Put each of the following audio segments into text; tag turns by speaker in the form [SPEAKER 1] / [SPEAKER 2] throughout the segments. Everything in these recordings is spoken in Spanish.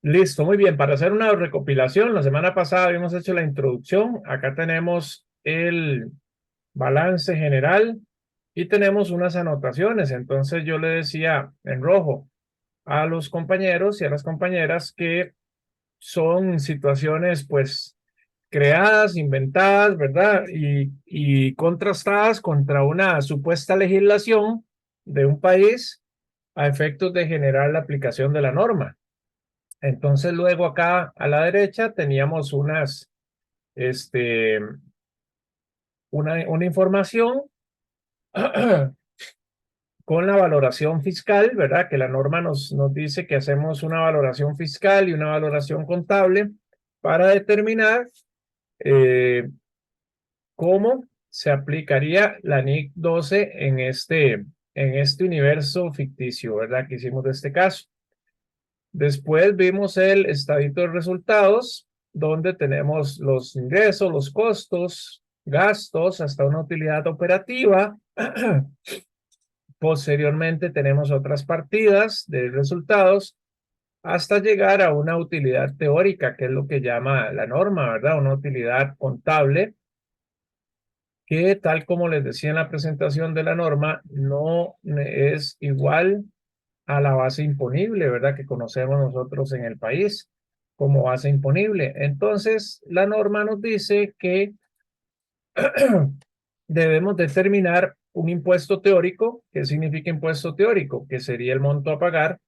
[SPEAKER 1] Listo, muy bien. Para hacer una recopilación, la semana pasada habíamos hecho la introducción. Acá tenemos el balance general y tenemos unas anotaciones. Entonces yo le decía en rojo a los compañeros y a las compañeras que son situaciones pues creadas, inventadas, ¿verdad? Y contrastadas contra una supuesta legislación de un país a efectos de generar la aplicación de la norma. Entonces luego acá a la derecha teníamos este, una información con la valoración fiscal, ¿verdad? Que la norma nos dice que hacemos una valoración fiscal y una valoración contable para determinar cómo se aplicaría la NIC 12 en este universo ficticio, ¿verdad? Que hicimos de este caso. Después vimos el estadito de resultados, donde tenemos los ingresos, los costos, gastos, hasta una utilidad operativa. Posteriormente tenemos otras partidas de resultados hasta llegar a una utilidad teórica, que es lo que llama la norma, ¿verdad? Una utilidad contable que, tal como les decía en la presentación de la norma, no es igual a la base imponible, ¿verdad? Que conocemos nosotros en el país como base imponible. Entonces, la norma nos dice que debemos determinar un impuesto teórico. ¿Qué significa impuesto teórico? Que sería el monto a pagar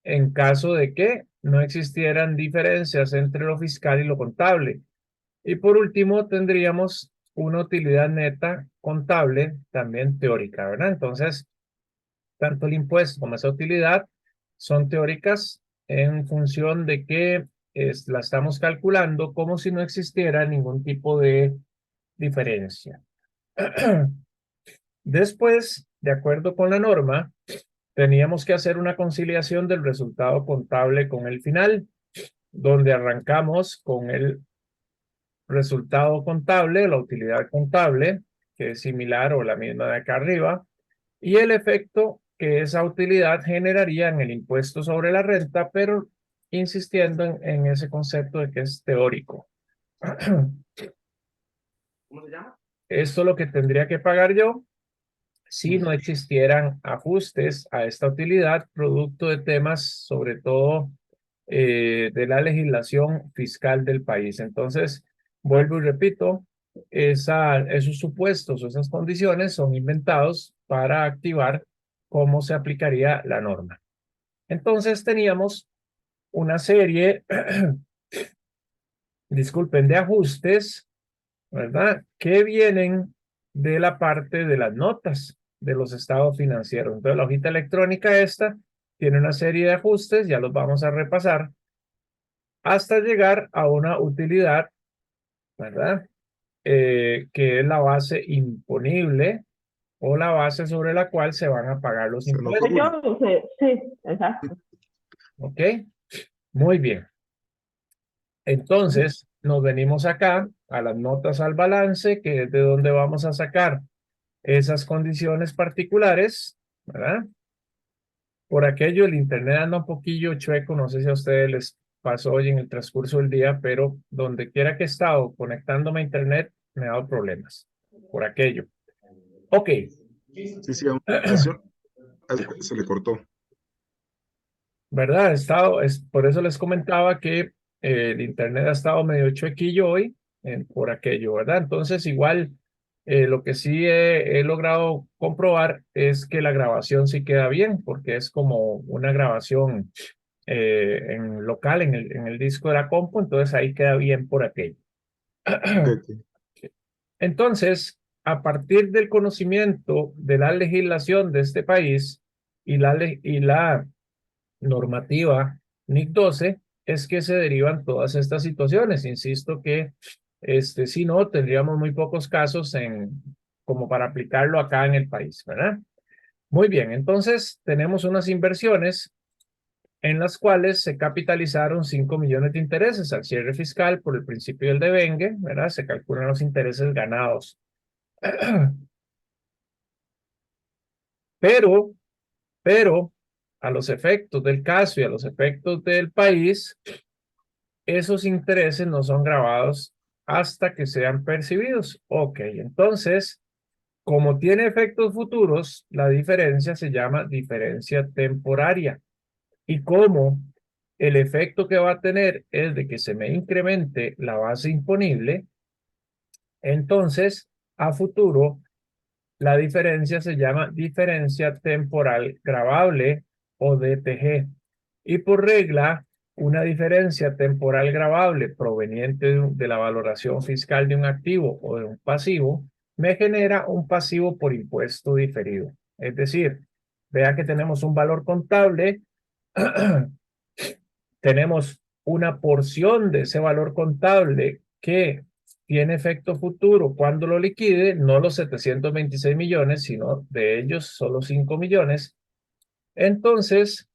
[SPEAKER 1] en caso de que no existieran diferencias entre lo fiscal y lo contable. Y por último, tendríamos una utilidad neta contable también teórica, ¿verdad? Entonces, tanto el impuesto como esa utilidad son teóricas en función de que la estamos calculando como si no existiera ningún tipo de diferencia. Después, de acuerdo con la norma, teníamos que hacer una conciliación del resultado contable con el final, donde arrancamos con el resultado contable, la utilidad contable, que es similar o la misma de acá arriba, y el efecto que esa utilidad generaría en el impuesto sobre la renta, pero insistiendo en ese concepto de que es teórico.
[SPEAKER 2] ¿Cómo se llama?
[SPEAKER 1] Esto es lo que tendría que pagar yo si no existieran ajustes a esta utilidad, producto de temas, sobre todo de la legislación fiscal del país. Entonces, vuelvo y repito, esos supuestos o esas condiciones son inventados para activar cómo se aplicaría la norma. Entonces, teníamos una serie, disculpen, de ajustes, ¿verdad? Que vienen de la parte de las notas de los estados financieros. Entonces, la hojita electrónica esta tiene una serie de ajustes, ya los vamos a repasar, hasta llegar a una utilidad, ¿verdad? Que es la base imponible o la base sobre la cual se van a pagar los
[SPEAKER 3] Se enojó
[SPEAKER 1] impuestos.
[SPEAKER 3] Juli.
[SPEAKER 2] Yo sé, sí, exacto.
[SPEAKER 1] ¿Ok? Muy bien. Entonces, nos venimos acá a las notas al balance, que es de donde vamos a sacar esas condiciones particulares, ¿verdad? Por aquello, el internet anda un poquillo chueco, no sé si a ustedes les pasó hoy en el transcurso del día, pero donde quiera que he estado conectándome a internet, me ha dado problemas. Por aquello. Ok.
[SPEAKER 3] Sí, sí, a una ocasión se le cortó.
[SPEAKER 1] ¿Verdad? Por eso les comentaba que el internet ha estado medio chuequillo hoy por aquello, ¿verdad? Entonces, igual, lo que sí he logrado comprobar es que la grabación sí queda bien, porque es como una grabación en local, en el disco de la compu, entonces ahí queda bien por aquello.
[SPEAKER 3] Ok, ok.
[SPEAKER 1] Entonces, a partir del conocimiento de la legislación de este país y la normativa NIC 12, es que se derivan todas estas situaciones. Insisto que si no, tendríamos muy pocos casos como para aplicarlo acá en el país, ¿verdad? Muy bien, entonces tenemos unas inversiones en las cuales se capitalizaron 5 millones de intereses al cierre fiscal por el principio del devengue, ¿verdad? Se calculan los intereses ganados. Pero a los efectos del caso y a los efectos del país, esos intereses no son grabados hasta que sean percibidos. Ok, entonces, como tiene efectos futuros, la diferencia se llama diferencia temporaria. Y como el efecto que va a tener es de que se me incremente la base imponible, entonces a futuro la diferencia se llama diferencia temporal gravable o DTG. Y por regla, una diferencia temporal gravable proveniente de la valoración fiscal de un activo o de un pasivo me genera un pasivo por impuesto diferido. Es decir, vea que tenemos un valor contable, tenemos una porción de ese valor contable que tiene efecto futuro cuando lo liquide, no los 726 millones, sino de ellos solo 5 millones. Entonces,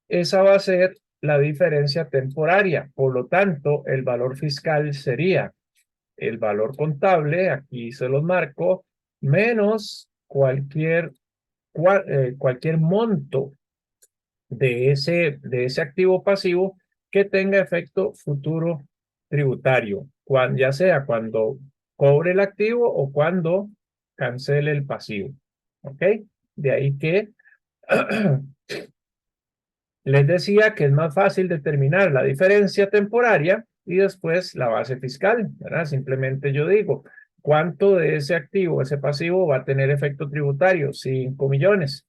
[SPEAKER 1] esa va a ser la diferencia temporaria. Por lo tanto, el valor fiscal sería el valor contable, aquí se los marco, menos cualquier monto de ese activo pasivo que tenga efecto futuro tributario, ya sea cuando cobre el activo o cuando cancele el pasivo. ¿Ok? De ahí que les decía que es más fácil determinar la diferencia temporaria y después la base fiscal, ¿verdad? Simplemente yo digo, ¿cuánto de ese activo, ese pasivo va a tener efecto tributario? 5 millones.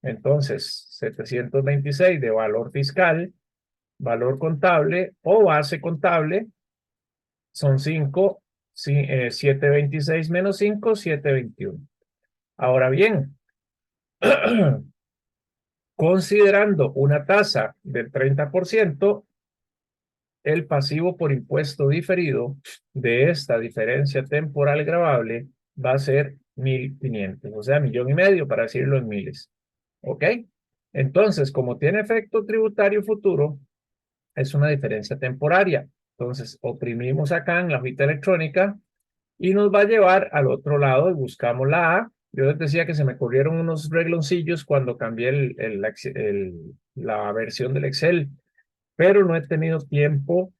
[SPEAKER 1] Entonces, 726 de valor fiscal, valor contable o base contable son 5, 726 menos 5, 721. Ahora bien, considerando una tasa del 30%, el pasivo por impuesto diferido de esta diferencia temporal gravable va a ser 1.500, o sea, 1.500.000 para decirlo en miles. ¿Ok? Entonces, como tiene efecto tributario futuro, es una diferencia temporaria. Entonces, oprimimos acá en la hojita electrónica y nos va a llevar al otro lado y buscamos la A. Yo les decía que se me corrieron unos regloncillos cuando cambié la versión del Excel, pero no he tenido tiempo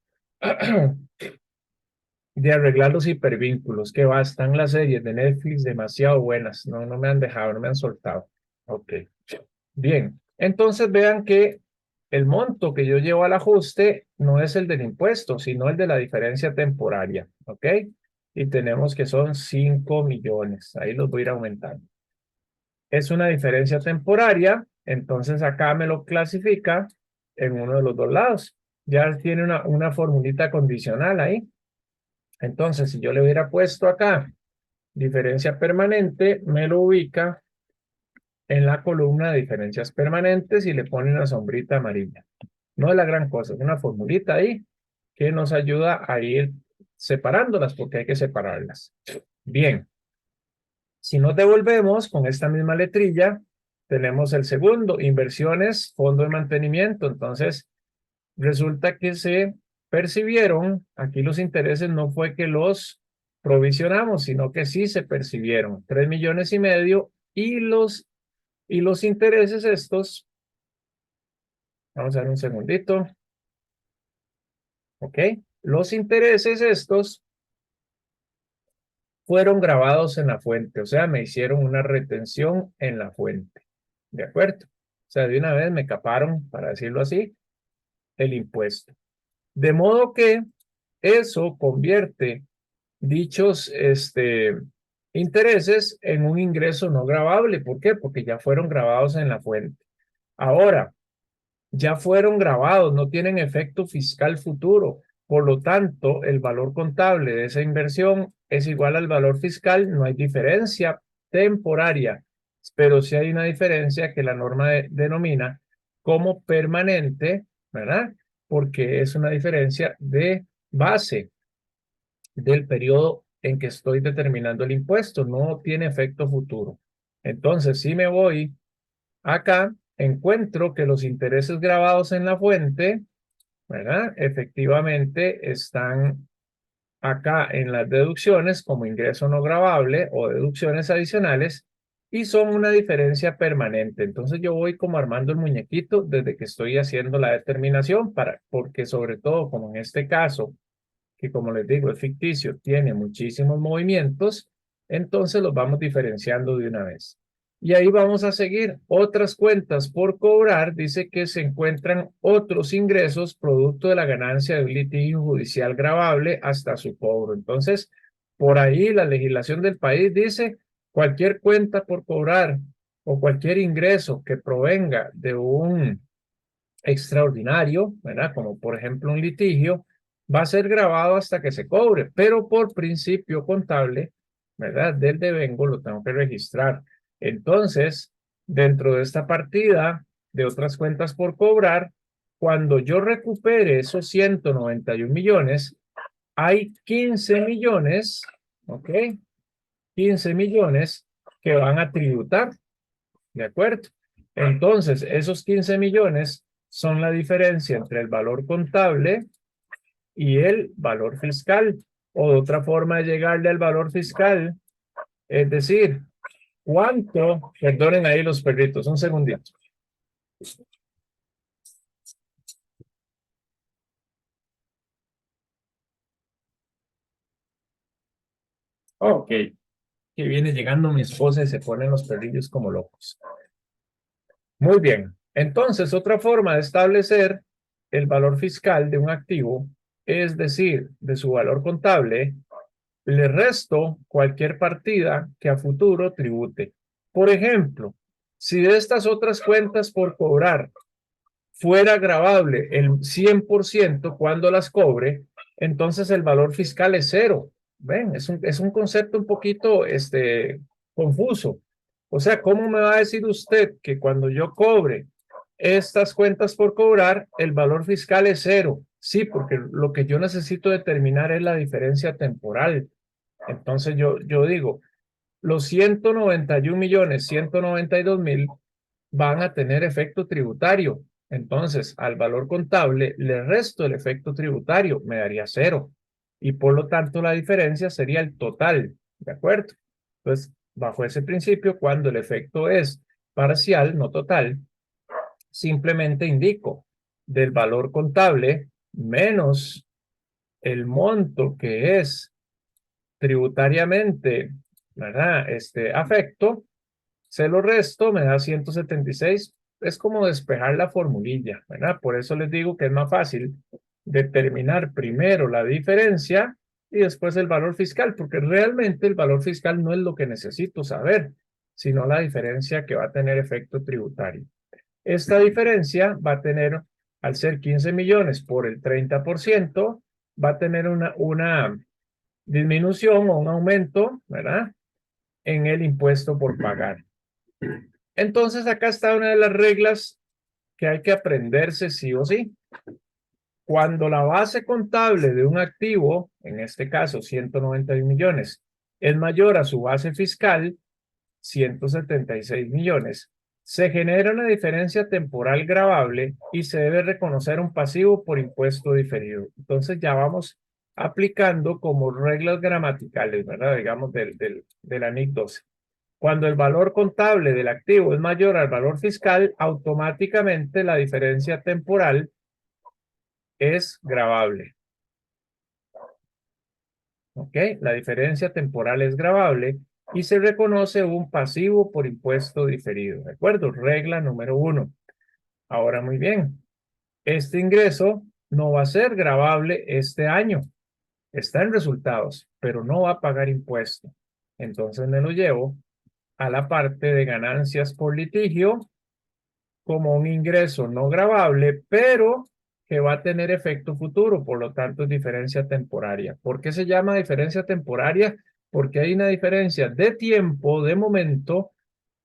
[SPEAKER 1] de arreglar los hipervínculos, que están las series de Netflix demasiado buenas. No me han dejado, no me han soltado. Ok. Bien, entonces vean que el monto que yo llevo al ajuste no es el del impuesto, sino el de la diferencia temporaria, ¿ok? Y tenemos que son 5 millones, ahí los voy a ir aumentando. Es una diferencia temporaria, entonces acá me lo clasifica en uno de los dos lados. Ya tiene una formulita condicional ahí. Entonces, si yo le hubiera puesto acá diferencia permanente, me lo ubica en la columna de diferencias permanentes y le pone una sombrita amarilla. No es la gran cosa, es una formulita ahí que nos ayuda a ir separándolas porque hay que separarlas. Bien, si nos devolvemos con esta misma letrilla, tenemos el segundo, inversiones, fondo de mantenimiento. Entonces, resulta que se percibieron, aquí los intereses no fue que los provisionamos, sino que sí se percibieron, 3,5 millones y los intereses estos, vamos a ver un segundito, ¿ok? Los intereses estos fueron grabados en la fuente, o sea, me hicieron una retención en la fuente, ¿de acuerdo? O sea, de una vez me caparon, para decirlo así, el impuesto. De modo que eso convierte dichos intereses en un ingreso no gravable. ¿Por qué? Porque ya fueron grabados en la fuente. Ahora, ya fueron grabados, no tienen efecto fiscal futuro. Por lo tanto, el valor contable de esa inversión es igual al valor fiscal, no hay diferencia temporaria, pero sí hay una diferencia que la norma denomina como permanente, ¿verdad? Porque es una diferencia de base del periodo en que estoy determinando el impuesto, no tiene efecto futuro. Entonces, si me voy acá, encuentro que los intereses grabados en la fuente, ¿verdad? Efectivamente están acá en las deducciones como ingreso no gravable o deducciones adicionales y son una diferencia permanente. Entonces yo voy como armando el muñequito desde que estoy haciendo la determinación porque sobre todo como en este caso, que como les digo es ficticio, tiene muchísimos movimientos, entonces los vamos diferenciando de una vez. Y ahí vamos a seguir otras cuentas por cobrar. Dice que se encuentran otros ingresos producto de la ganancia de un litigio judicial gravable hasta su cobro. Entonces, por ahí la legislación del país dice cualquier cuenta por cobrar o cualquier ingreso que provenga de un extraordinario, ¿verdad? Como por ejemplo un litigio, va a ser grabado hasta que se cobre, pero por principio contable, ¿verdad? Del devengo lo tengo que registrar. Entonces, dentro de esta partida de otras cuentas por cobrar, cuando yo recupere esos 191 millones, hay 15 millones, ¿ok? 15 millones que van a tributar, ¿de acuerdo? Entonces, esos 15 millones son la diferencia entre el valor contable y el valor fiscal. O de otra forma de llegarle al valor fiscal, es decir, ¿cuánto? Perdonen ahí los perritos, un segundito. Ok, que viene llegando mi esposa y se ponen los perrillos como locos. Muy bien, entonces otra forma de establecer el valor fiscal de un activo, es decir, de su valor contable, le resto cualquier partida que a futuro tribute. Por ejemplo, si de estas otras cuentas por cobrar fuera gravable el 100% cuando las cobre, entonces el valor fiscal es cero. ¿Ven? Es un concepto un poquito confuso. O sea, ¿cómo me va a decir usted que cuando yo cobre estas cuentas por cobrar, el valor fiscal es cero? Sí, porque lo que yo necesito determinar es la diferencia temporal. Entonces yo digo, los 191 millones, 192 mil van a tener efecto tributario. Entonces, al valor contable le resto el efecto tributario, me daría cero. Y por lo tanto, la diferencia sería el total, ¿de acuerdo? Entonces, bajo ese principio, cuando el efecto es parcial, no total, simplemente indico del valor contable menos el monto que es tributariamente, ¿verdad? Afecto, se lo resto, me da 176. Es como despejar la formulilla, ¿verdad? Por eso les digo que es más fácil determinar primero la diferencia y después el valor fiscal, porque realmente el valor fiscal no es lo que necesito saber, sino la diferencia que va a tener efecto tributario. Esta diferencia va a tener, al ser 15 millones por el 30%, va a tener una disminución o un aumento, ¿verdad? En el impuesto por pagar. Entonces, acá está una de las reglas que hay que aprenderse sí o sí. Cuando la base contable de un activo, en este caso 191 millones, es mayor a su base fiscal, 176 millones, se genera una diferencia temporal gravable y se debe reconocer un pasivo por impuesto diferido. Entonces ya vamos aplicando como reglas gramaticales, ¿verdad? Digamos del ANIC 12. Cuando el valor contable del activo es mayor al valor fiscal, automáticamente la diferencia temporal es gravable. ¿Ok? La diferencia temporal es gravable y se reconoce un pasivo por impuesto diferido. ¿De acuerdo? Regla número 1. Ahora muy bien. Este ingreso no va a ser gravable este año. Está en resultados, pero no va a pagar impuesto. Entonces me lo llevo a la parte de ganancias por litigio como un ingreso no gravable, pero que va a tener efecto futuro, por lo tanto es diferencia temporaria. ¿Por qué se llama diferencia temporaria? Porque hay una diferencia de tiempo, de momento,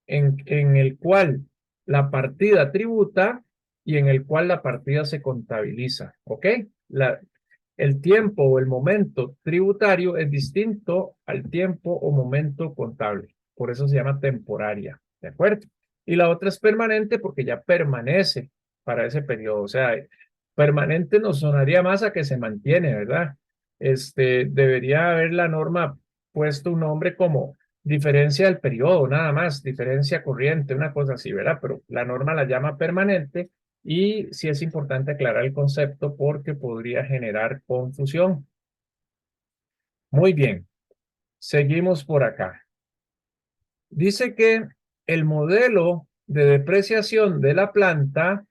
[SPEAKER 1] en el cual la partida tributa y en el cual la partida se contabiliza, ¿ok? El tiempo o el momento tributario es distinto al tiempo o momento contable. Por eso se llama temporaria, ¿de acuerdo? Y la otra es permanente porque ya permanece para ese periodo. O sea, permanente nos sonaría más a que se mantiene, ¿verdad? Debería haber la norma puesto un nombre como diferencia del periodo, nada más, diferencia corriente, una cosa así, ¿verdad? Pero la norma la llama permanente y sí es importante aclarar el concepto porque podría generar confusión. Muy bien, seguimos por acá. Dice que el modelo de depreciación de la planta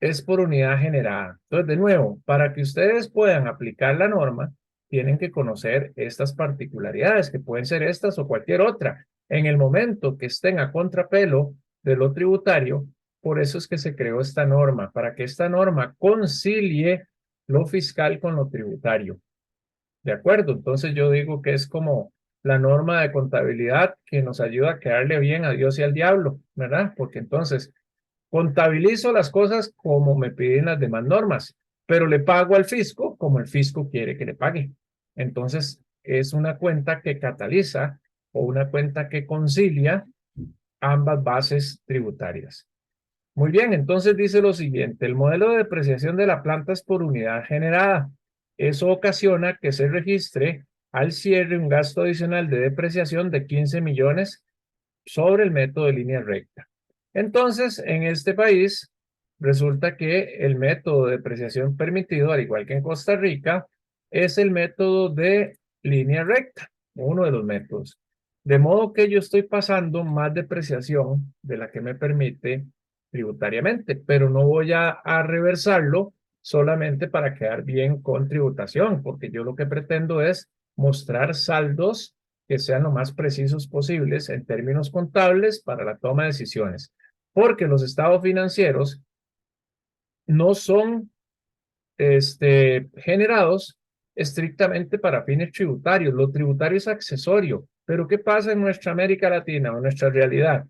[SPEAKER 1] es por unidad generada. Entonces, de nuevo, para que ustedes puedan aplicar la norma, tienen que conocer estas particularidades, que pueden ser estas o cualquier otra. En el momento que estén a contrapelo de lo tributario, por eso es que se creó esta norma, para que esta norma concilie lo fiscal con lo tributario. ¿De acuerdo? Entonces yo digo que es como la norma de contabilidad que nos ayuda a quedarle bien a Dios y al diablo, ¿verdad? Porque entonces contabilizo las cosas como me piden las demás normas, pero le pago al fisco como el fisco quiere que le pague. Entonces, es una cuenta que cataliza o una cuenta que concilia ambas bases tributarias. Muy bien, entonces dice lo siguiente, el modelo de depreciación de la planta es por unidad generada. Eso ocasiona que se registre al cierre un gasto adicional de depreciación de 15 millones sobre el método de línea recta. Entonces, en este país, resulta que el método de depreciación permitido, al igual que en Costa Rica, es el método de línea recta, uno de los métodos. De modo que yo estoy pasando más depreciación de la que me permite tributariamente, pero no voy a reversarlo solamente para quedar bien con tributación, porque yo lo que pretendo es mostrar saldos que sean lo más precisos posibles en términos contables para la toma de decisiones, porque los estados financieros no son generados estrictamente para fines tributarios. Lo tributario es accesorio, pero ¿qué pasa en nuestra América Latina o en nuestra realidad?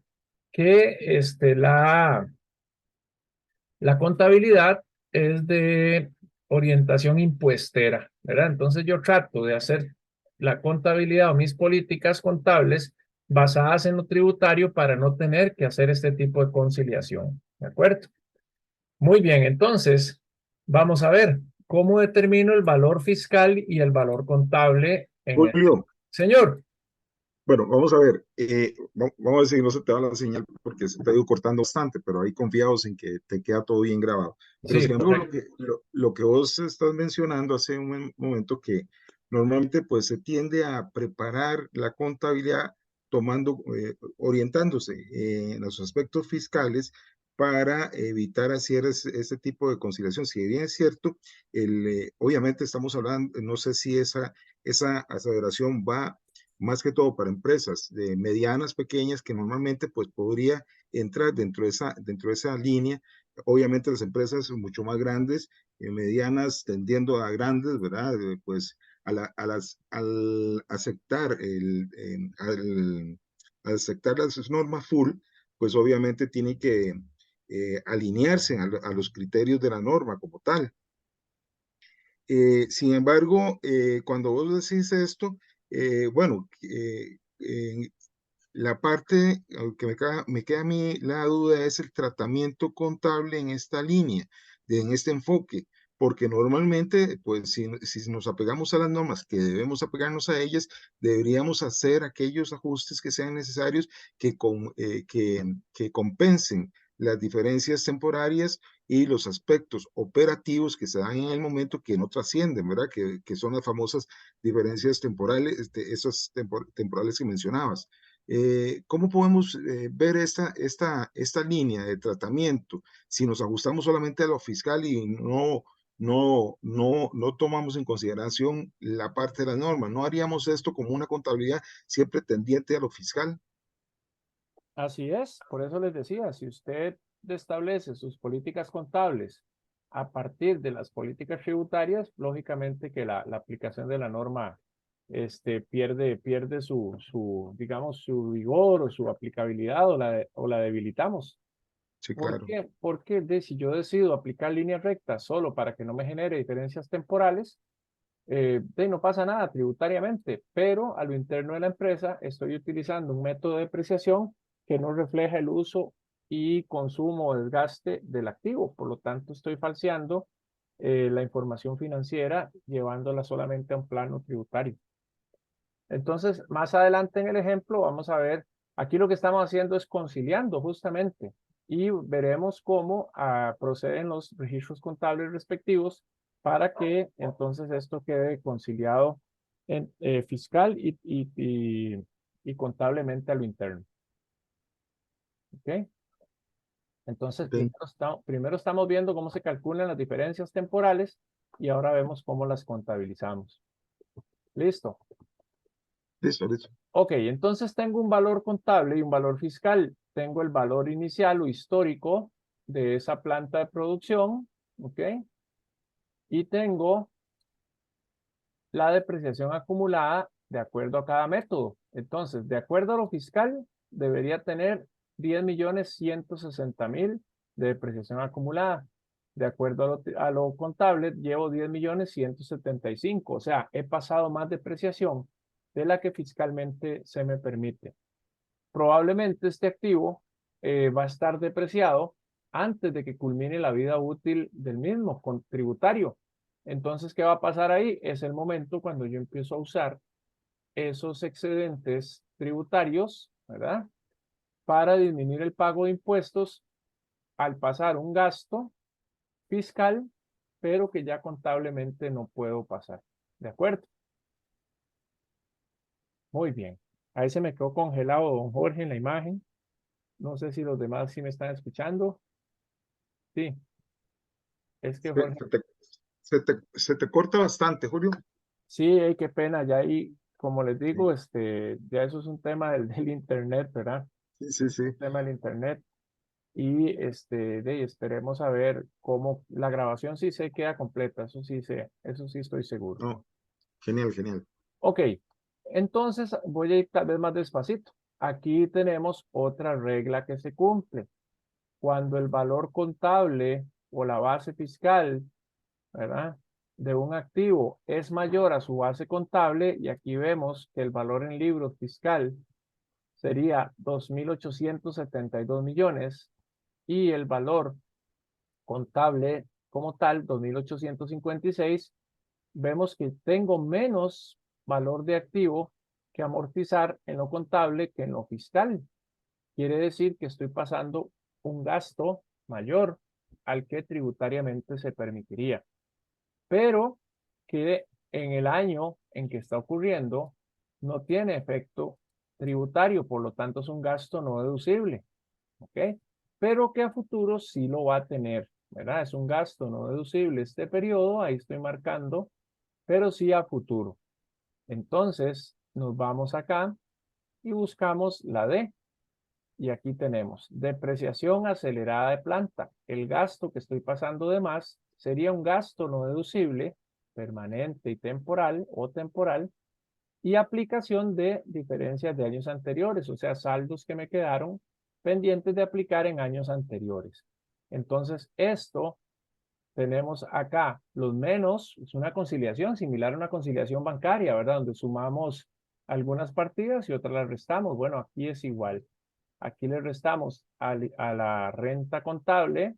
[SPEAKER 1] Que la contabilidad es de orientación impuestera, ¿verdad? Entonces yo trato de hacer la contabilidad o mis políticas contables basadas en lo tributario para no tener que hacer este tipo de conciliación, ¿de acuerdo? Muy bien, entonces vamos a ver cómo determino el valor fiscal y el valor contable en el...
[SPEAKER 3] Julio,
[SPEAKER 1] Señor,
[SPEAKER 3] bueno, vamos a ver, vamos a ver si no se te va la señal porque se te ha ido cortando bastante, pero ahí confiados en que te queda todo bien grabado. Pero
[SPEAKER 1] sí,
[SPEAKER 3] sin embargo,
[SPEAKER 1] correcto.
[SPEAKER 3] lo que vos estás mencionando hace un momento que normalmente pues se tiende a preparar la contabilidad tomando, orientándose en los aspectos fiscales para evitar hacer ese tipo de conciliación. Si bien es cierto, obviamente estamos hablando, no sé si esa aseveración va más que todo para empresas de medianas, pequeñas, que normalmente pues podría entrar dentro de esa línea. Obviamente las empresas mucho más grandes, medianas tendiendo a grandes, ¿verdad? Pues al aceptar al aceptar las normas full, pues obviamente tiene que alinearse a los criterios de la norma como tal. Sin embargo, cuando vos decís esto, bueno, la parte que me queda a mí la duda es el tratamiento contable en esta línea, en este enfoque, porque normalmente, pues si nos apegamos a las normas que debemos apegarnos a ellas, deberíamos hacer aquellos ajustes que sean necesarios que compensen las diferencias temporarias y los aspectos operativos que se dan en el momento que no trascienden, ¿verdad? Que son las famosas diferencias temporales, esas temporales que mencionabas. ¿Cómo podemos ver esta línea de tratamiento si nos ajustamos solamente a lo fiscal y no tomamos en consideración la parte de la norma? ¿No haríamos esto como una contabilidad siempre tendiente a lo fiscal?
[SPEAKER 1] Así es, por eso les decía, si usted establece sus políticas contables a partir de las políticas tributarias, lógicamente que la aplicación de la norma pierde digamos, su vigor o su aplicabilidad o la debilitamos.
[SPEAKER 3] Sí,
[SPEAKER 1] ¿Por
[SPEAKER 3] claro.
[SPEAKER 1] qué? Porque si yo decido aplicar líneas rectas solo para que no me genere diferencias temporales, no pasa nada tributariamente, pero a lo interno de la empresa estoy utilizando un método de depreciación que no refleja el uso y consumo o desgaste del activo. Por lo tanto, estoy falseando la información financiera llevándola solamente a un plano tributario. Entonces, más adelante en el ejemplo vamos a ver, aquí lo que estamos haciendo es conciliando justamente y veremos cómo proceden los registros contables respectivos para que entonces esto quede conciliado en, fiscal y contablemente a lo interno. ¿Ok? Entonces,
[SPEAKER 3] Ok.
[SPEAKER 1] primero estamos viendo cómo se calculan las diferencias temporales y ahora vemos cómo las contabilizamos. ¿Listo?
[SPEAKER 3] Listo, listo.
[SPEAKER 1] Ok, entonces tengo un valor contable y un valor fiscal. Tengo el valor inicial o histórico de esa planta de producción, ¿ok? Y tengo la depreciación acumulada de acuerdo a cada método. Entonces, de acuerdo a lo fiscal, debería tener 10.160.000 de depreciación acumulada. De acuerdo a lo contable, llevo 10.175.000. O sea, he pasado más depreciación de la que fiscalmente se me permite. Probablemente este activo va a estar depreciado antes de que culmine la vida útil del mismo, con tributario. Entonces, ¿qué va a pasar ahí? Es el momento cuando yo empiezo a usar esos excedentes tributarios, ¿verdad? Para disminuir el pago de impuestos al pasar un gasto fiscal, pero que ya contablemente no puedo pasar. ¿De acuerdo? Muy bien. Ahí se me quedó congelado don Jorge en la imagen. No sé si los demás sí me están escuchando. Sí, es que
[SPEAKER 3] Se,
[SPEAKER 1] Jorge,
[SPEAKER 3] se te corta bastante, Julio.
[SPEAKER 1] sí, qué pena, ya ahí, como les
[SPEAKER 3] Sí,
[SPEAKER 1] digo, ya eso es un tema del internet, ¿verdad?
[SPEAKER 3] sí, sí, sí.
[SPEAKER 1] Un tema del internet. Y esperemos a ver cómo la grabación sí se queda completa, eso sí estoy seguro.
[SPEAKER 3] No, genial, genial.
[SPEAKER 1] Ok, entonces voy a ir tal vez más despacito. Aquí tenemos otra regla que se cumple. Cuando el valor contable o la base fiscal, ¿verdad? De un activo es mayor a su base contable, y aquí vemos que el valor en libros fiscal sería 2.872 millones y el valor contable como tal, 2.856, vemos que tengo menos valor de activo que amortizar en lo contable que en lo fiscal. Quiere decir que estoy pasando un gasto mayor al que tributariamente se permitiría, pero que en el año en que está ocurriendo no tiene efecto tributario, por lo tanto es un gasto no deducible, ¿ok? Pero que a futuro sí lo va a tener, ¿verdad? Es un gasto no deducible este periodo, ahí estoy marcando, pero sí a futuro. Entonces nos vamos acá y buscamos la D. Y aquí tenemos depreciación acelerada de planta. El gasto que estoy pasando de más sería un gasto no deducible, permanente y temporal o temporal, y aplicación de diferencias de años anteriores, o sea, saldos que me quedaron pendientes de aplicar en años anteriores. Entonces, esto tenemos acá los menos, es una conciliación similar a una conciliación bancaria, ¿verdad? Donde sumamos algunas partidas y otras las restamos. Bueno, aquí es igual. Aquí le restamos a la renta contable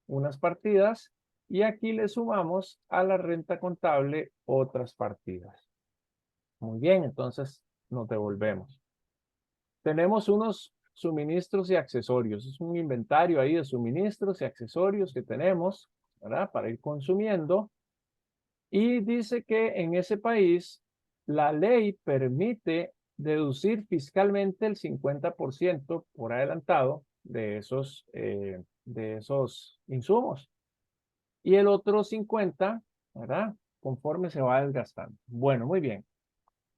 [SPEAKER 1] unas partidas y aquí le sumamos a la renta contable otras partidas. Muy bien, entonces nos devolvemos. Tenemos unos suministros y accesorios. Es un inventario ahí de suministros y accesorios que tenemos, ¿verdad? Para ir consumiendo. Y dice que en ese país la ley permite deducir fiscalmente el 50% por adelantado de esos insumos. Y el otro 50%, ¿verdad? Conforme se va desgastando. Bueno, muy bien.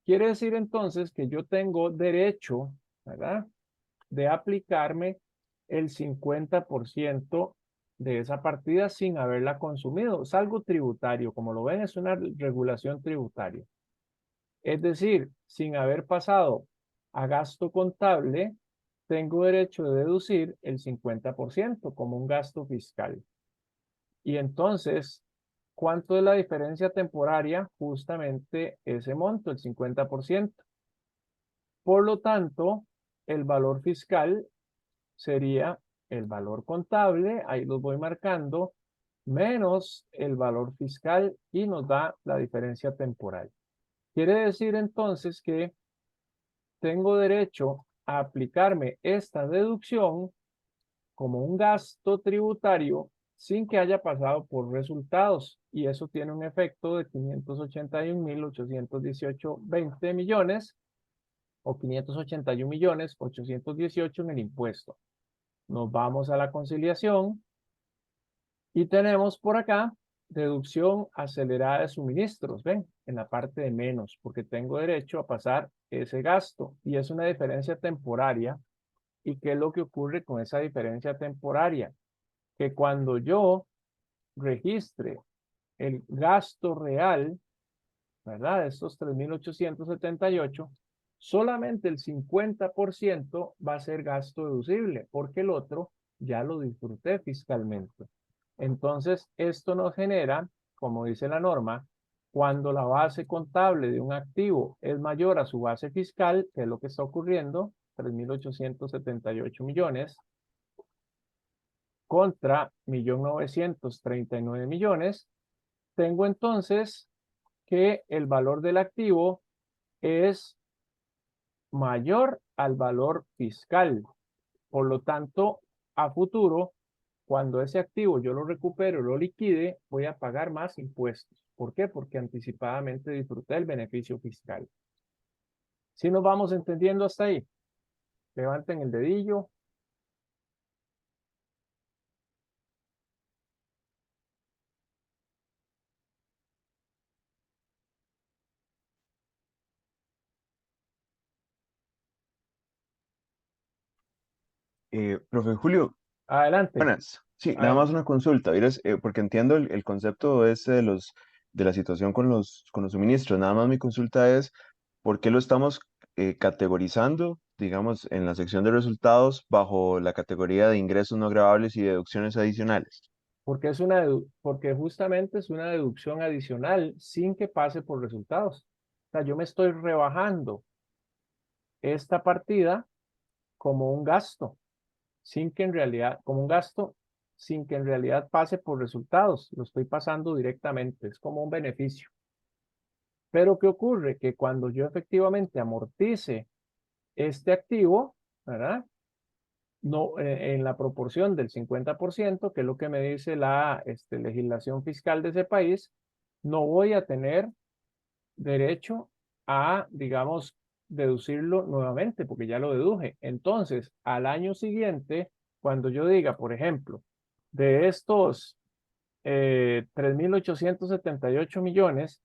[SPEAKER 1] Quiere decir entonces que yo tengo derecho, ¿verdad? De aplicarme el 50% de esa partida sin haberla consumido. Es algo tributario, como lo ven, es una regulación tributaria. Es decir, sin haber pasado a gasto contable, tengo derecho de deducir el 50% como un gasto fiscal. Y entonces, ¿cuánto es la diferencia temporaria? Justamente ese monto, el 50%. Por lo tanto, el valor fiscal sería el valor contable, ahí los voy marcando, menos el valor fiscal y nos da la diferencia temporal. Quiere decir entonces que tengo derecho a aplicarme esta deducción como un gasto tributario sin que haya pasado por resultados. Y eso tiene un efecto de 581.818.20 millones o 581.818 en el impuesto. Nos vamos a la conciliación y tenemos por acá deducción acelerada de suministros, ¿ven? En la parte de menos, porque tengo derecho a pasar ese gasto y es una diferencia temporaria. ¿Y qué es lo que ocurre con esa diferencia temporaria? Que cuando yo registre el gasto real, ¿verdad? De estos 3.878, solamente el 50% va a ser gasto deducible, porque el otro ya lo disfruté fiscalmente. Entonces, esto nos genera, como dice la norma, cuando la base contable de un activo es mayor a su base fiscal, que es lo que está ocurriendo, 3.878 millones, contra 1.939.000.000, tengo entonces que el valor del activo es mayor al valor fiscal. Por lo tanto, a futuro, cuando ese activo yo lo recupero, lo liquide, voy a pagar más impuestos. ¿Por qué? Porque anticipadamente disfruté el beneficio fiscal. Si nos vamos entendiendo hasta ahí, levanten el dedillo.
[SPEAKER 4] Profe Julio,
[SPEAKER 1] Adelante,
[SPEAKER 4] buenas. Sí, nada más
[SPEAKER 1] adelante.
[SPEAKER 4] una consulta, ¿vieras? Porque entiendo el concepto ese de la situación con los suministros. Nada más mi consulta es, ¿por qué lo estamos categorizando, digamos, en la sección de resultados bajo la categoría de ingresos no gravables y deducciones adicionales?
[SPEAKER 1] Porque porque justamente es una deducción adicional sin que pase por resultados. O sea, yo me estoy rebajando esta partida como un gasto, sin que en realidad, como un gasto, sin que en realidad pase por resultados. Lo estoy pasando directamente, es como un beneficio. Pero ¿qué ocurre? Que cuando yo efectivamente amortice este activo, ¿verdad? No, en la proporción del 50%, que es lo que me dice la legislación fiscal de ese país, no voy a tener derecho a, digamos, deducirlo nuevamente, porque ya lo deduje. Entonces, al año siguiente, cuando yo diga, por ejemplo, de estos 3.878 millones,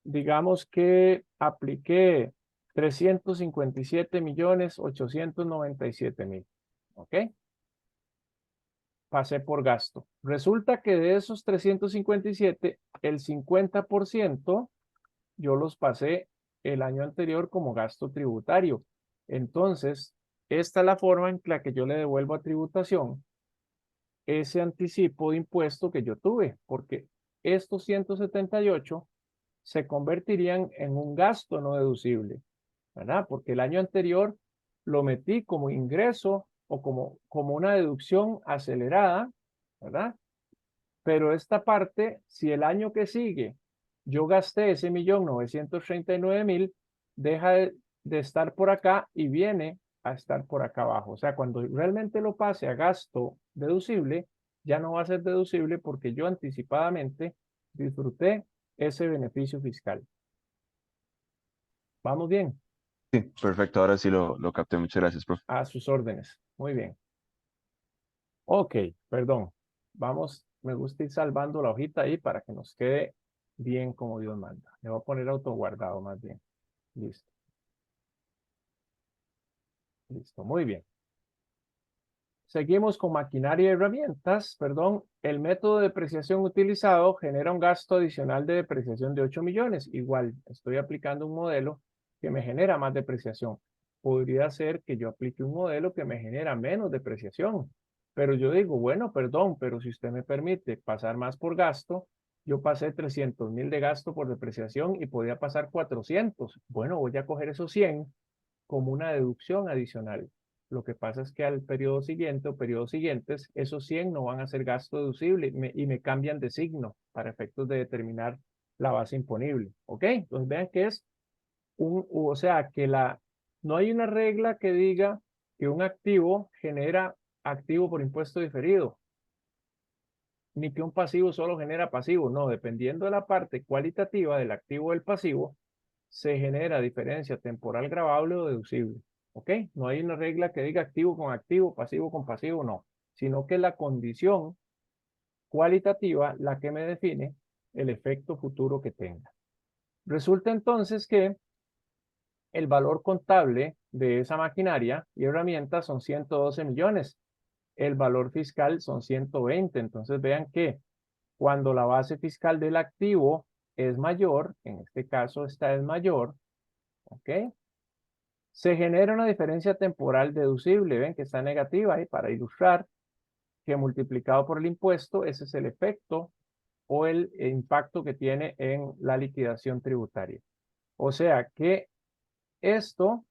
[SPEAKER 1] digamos que apliqué 357.897.000, ¿ok? Pasé por gasto. Resulta que de esos 357, el 50% yo los pasé el año anterior como gasto tributario. Entonces, esta es la forma en la que yo le devuelvo a tributación ese anticipo de impuesto que yo tuve, porque estos 178 se convertirían en un gasto no deducible, ¿verdad? Porque el año anterior lo metí como ingreso o como una deducción acelerada, ¿verdad? Pero esta parte, si el año que sigue yo gasté ese 1.939.000, deja de estar por acá y viene a estar por acá abajo. O sea, cuando realmente lo pase a gasto deducible, ya no va a ser deducible porque yo anticipadamente disfruté ese beneficio fiscal. ¿Vamos bien?
[SPEAKER 4] Sí, perfecto, ahora sí lo capté. Muchas gracias, profe.
[SPEAKER 1] A sus órdenes. Muy bien. Ok, perdón. Vamos, me gusta ir salvando la hojita ahí para que nos quede bien como Dios manda. Le voy a poner autoguardado más bien. Listo, listo, muy bien. Seguimos con maquinaria y herramientas. Perdón, el método de depreciación utilizado genera un gasto adicional de depreciación de 8 millones. Igual, estoy aplicando un modelo que me genera más depreciación. Podría ser que yo aplique un modelo que me genera menos depreciación. Pero yo digo, bueno, perdón, pero si usted me permite pasar más por gasto, yo pasé 300.000 de gasto por depreciación y podía pasar 400. Bueno, voy a coger esos 100 como una deducción adicional. Lo que pasa es que al periodo siguiente o periodos siguientes, esos 100 no van a ser gasto deducible y me cambian de signo para efectos de determinar la base imponible. ¿Ok? Entonces vean que es o sea, que no hay una regla que diga que un activo genera activo por impuesto diferido, ni que un pasivo solo genera pasivo. No, dependiendo de la parte cualitativa del activo o del pasivo, se genera diferencia temporal gravable o deducible. ¿Ok? No hay una regla que diga activo con pasivo, no. Sino que la condición cualitativa la que me define el efecto futuro que tenga. Resulta entonces que el valor contable de esa maquinaria y herramientas son 112 millones. El valor fiscal son 120. Entonces vean que cuando la base fiscal del activo es mayor, en este caso esta es mayor, ¿ok? Se genera una diferencia temporal deducible, ven que está negativa ahí para ilustrar que multiplicado por el impuesto, ese es el efecto o el impacto que tiene en la liquidación tributaria. O sea que esto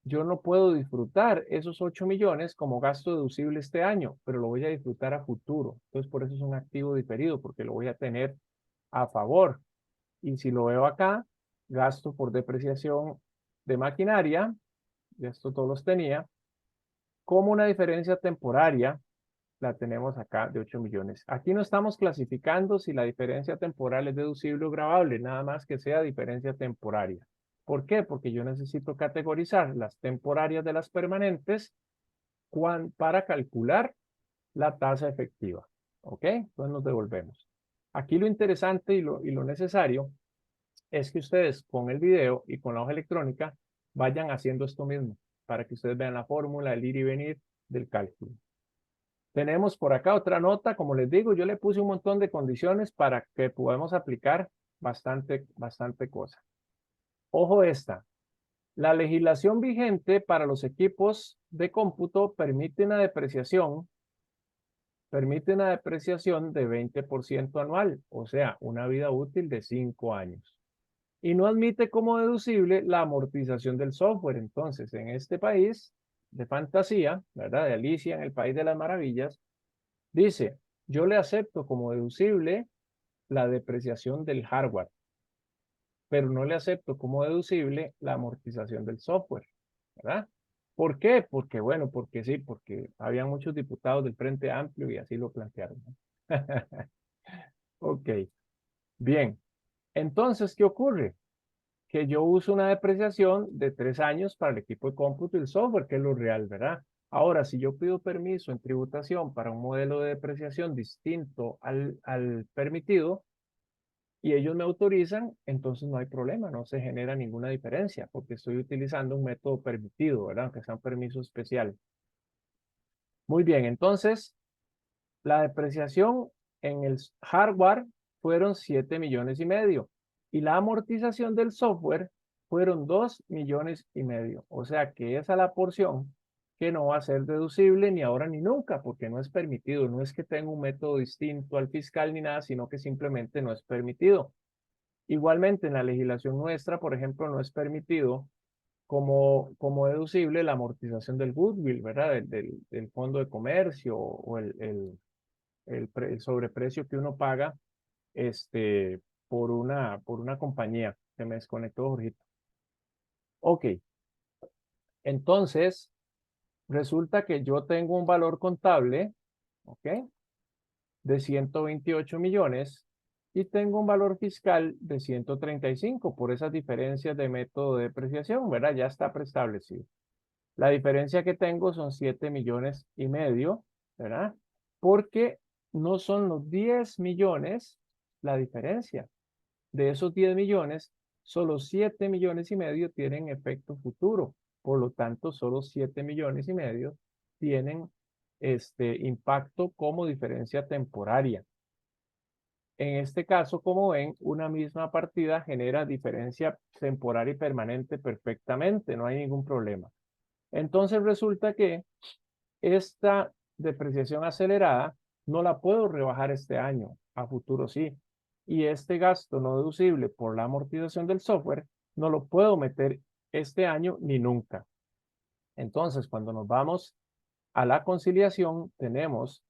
[SPEAKER 1] yo no puedo disfrutar esos 8 millones como gasto deducible este año, pero lo voy a disfrutar a futuro. Entonces por eso es un activo diferido, porque lo voy a tener a favor. Y si lo veo acá, gasto por depreciación de maquinaria, y esto todos los tenía, como una diferencia temporaria, la tenemos acá de 8 millones. Aquí no estamos clasificando si la diferencia temporal es deducible o gravable, nada más que sea diferencia temporaria. ¿Por qué? Porque yo necesito categorizar las temporarias de las permanentes para calcular la tasa efectiva. ¿Ok? Entonces nos devolvemos. Aquí lo interesante y lo necesario es que ustedes con el video y con la hoja electrónica vayan haciendo esto mismo para que ustedes vean la fórmula, el ir y venir del cálculo. Tenemos por acá otra nota, como les digo, yo le puse un montón de condiciones para que podamos aplicar bastante cosa. Ojo esta, la legislación vigente para los equipos de cómputo permite una depreciación de 20% anual, o sea, una vida útil de 5 años. Y no admite como deducible la amortización del software. Entonces, en este país de fantasía, ¿verdad? De Alicia en el País de las Maravillas, dice, yo le acepto como deducible la depreciación del hardware, pero no le acepto como deducible la amortización del software, ¿verdad? ¿Por qué? Porque, bueno, porque sí, porque había muchos diputados del Frente Amplio y así lo plantearon, ¿no? Ok, bien. Entonces, ¿qué ocurre? Que yo uso una depreciación de 3 años para el equipo de cómputo y el software, que es lo real, ¿verdad? Ahora, si yo pido permiso en tributación para un modelo de depreciación distinto al permitido y ellos me autorizan, entonces no hay problema, no se genera ninguna diferencia porque estoy utilizando un método permitido, ¿verdad? Aunque sea un permiso especial. Muy bien, entonces la depreciación en el hardware fueron 7 millones y medio y la amortización del software fueron 2 millones y medio. O sea que esa es la porción que no va a ser deducible ni ahora ni nunca porque no es permitido. No es que tenga un método distinto al fiscal ni nada, sino que simplemente no es permitido. Igualmente en la legislación nuestra, por ejemplo, no es permitido como deducible la amortización del goodwill, ¿verdad? Del fondo de comercio o el sobreprecio que uno paga por una compañía. Se me desconectó, Jorgito. Ok, entonces resulta que yo tengo un valor contable, ¿ok? De 128 millones y tengo un valor fiscal de 135 por esas diferencias de método de depreciación, ¿verdad? Ya está preestablecido. La diferencia que tengo son 7 millones y medio, ¿verdad? Porque no son los 10 millones la diferencia. De esos 10 millones, solo 7 millones y medio tienen efecto futuro. Por lo tanto, solo 7 millones y medio tienen impacto como diferencia temporaria. En este caso, como ven, una misma partida genera diferencia temporaria y permanente perfectamente, no hay ningún problema. Entonces resulta que esta depreciación acelerada no la puedo rebajar este año, a futuro sí. Y este gasto no deducible por la amortización del software no lo puedo meter este año ni nunca. Entonces, cuando nos vamos a la conciliación, tenemos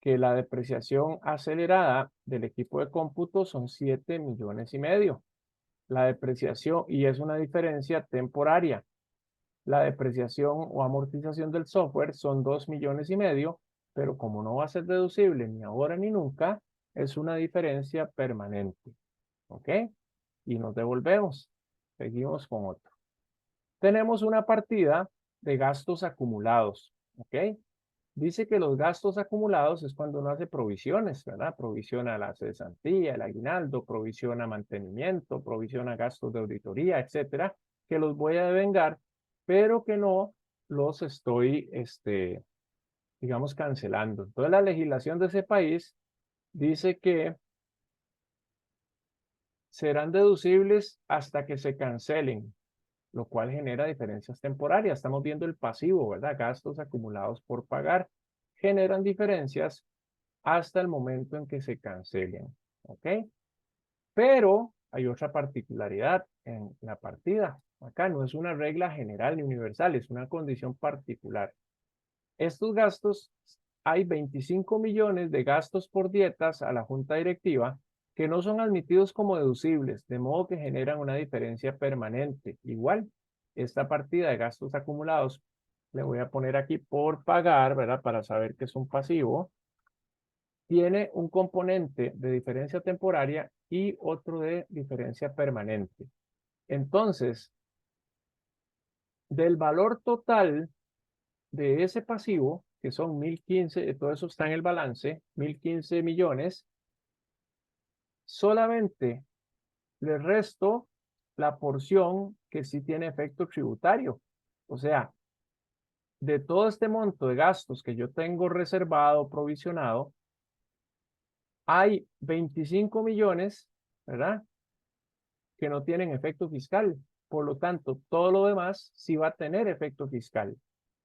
[SPEAKER 1] que la depreciación acelerada del equipo de cómputo son 7 millones y medio. La depreciación, y es una diferencia temporaria. La depreciación o amortización del software son 2,5 millones, pero como no va a ser deducible ni ahora ni nunca, es una diferencia permanente. ¿Ok? Y nos devolvemos. Seguimos con otro. Tenemos una partida de gastos acumulados. ¿Ok? Dice que los gastos acumulados es cuando uno hace provisiones, ¿verdad? Provisiona la cesantía, el aguinaldo, provisiona mantenimiento, provisiona gastos de auditoría, etcétera, que los voy a devengar, pero que no los estoy, digamos, cancelando. Entonces, la legislación de ese país dice que serán deducibles hasta que se cancelen, lo cual genera diferencias temporarias. Estamos viendo el pasivo, ¿verdad? Gastos acumulados por pagar generan diferencias hasta el momento en que se cancelen. ¿Ok? Pero hay otra particularidad en la partida. Acá no es una regla general ni universal, es una condición particular. Estos gastos, hay 25 millones de gastos por dietas a la junta directiva que no son admitidos como deducibles, de modo que generan una diferencia permanente. Igual, esta partida de gastos acumulados, le voy a poner aquí por pagar, ¿verdad? Para saber que es un pasivo. Tiene un componente de diferencia temporaria y otro de diferencia permanente. Entonces, del valor total de ese pasivo, que son 1,015, todo eso está en el balance, 1,015 millones, solamente le resto la porción que sí tiene efecto tributario. O sea, de todo este monto de gastos que yo tengo reservado, provisionado, hay 25 millones, ¿verdad? Que no tienen efecto fiscal. Por lo tanto, todo lo demás sí va a tener efecto fiscal.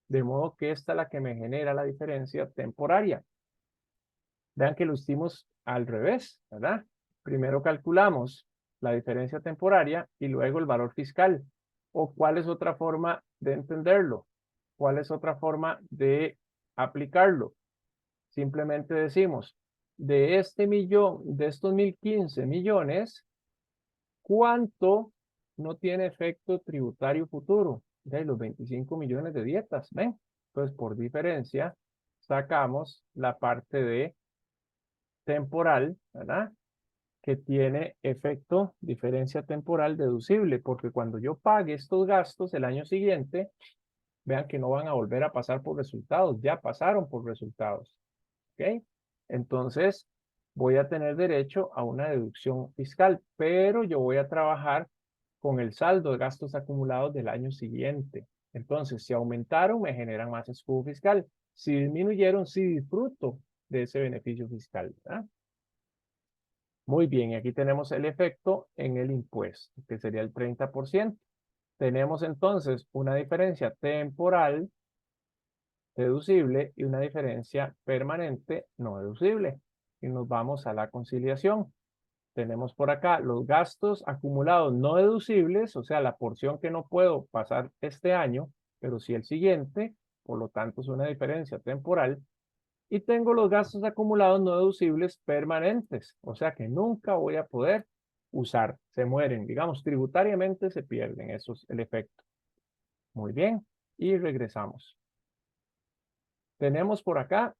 [SPEAKER 1] De modo que esta es la que me genera la diferencia temporaria. Vean que lo hicimos al revés, ¿verdad? Primero calculamos la diferencia temporaria y luego el valor fiscal. ¿O cuál es otra forma de entenderlo? ¿Cuál es otra forma de aplicarlo? Simplemente decimos, de este millón, de estos 1,015 millones, ¿cuánto no tiene efecto tributario futuro? De los 25 millones de dietas, ¿ven? Entonces, por diferencia, sacamos la parte de temporal, ¿verdad? Que tiene efecto diferencia temporal deducible, porque cuando yo pague estos gastos el año siguiente, vean que no van a volver a pasar por resultados, ya pasaron por resultados, ¿ok? Entonces, voy a tener derecho a una deducción fiscal, pero yo voy a trabajar con el saldo de gastos acumulados del año siguiente. Entonces, si aumentaron, me generan más escudo fiscal. Si disminuyeron, sí disfruto de ese beneficio fiscal, ¿verdad? Muy bien, y aquí tenemos el efecto en el impuesto, que sería el 30%. Tenemos entonces una diferencia temporal deducible y una diferencia permanente no deducible. Y nos vamos a la conciliación. Tenemos por acá los gastos acumulados no deducibles, o sea, la porción que no puedo pasar este año, pero sí el siguiente, por lo tanto es una diferencia temporal. Y tengo los gastos acumulados no deducibles permanentes, o sea que nunca voy a poder usar, se mueren, digamos, tributariamente se pierden, eso es el efecto. Muy bien, y regresamos. Tenemos por acá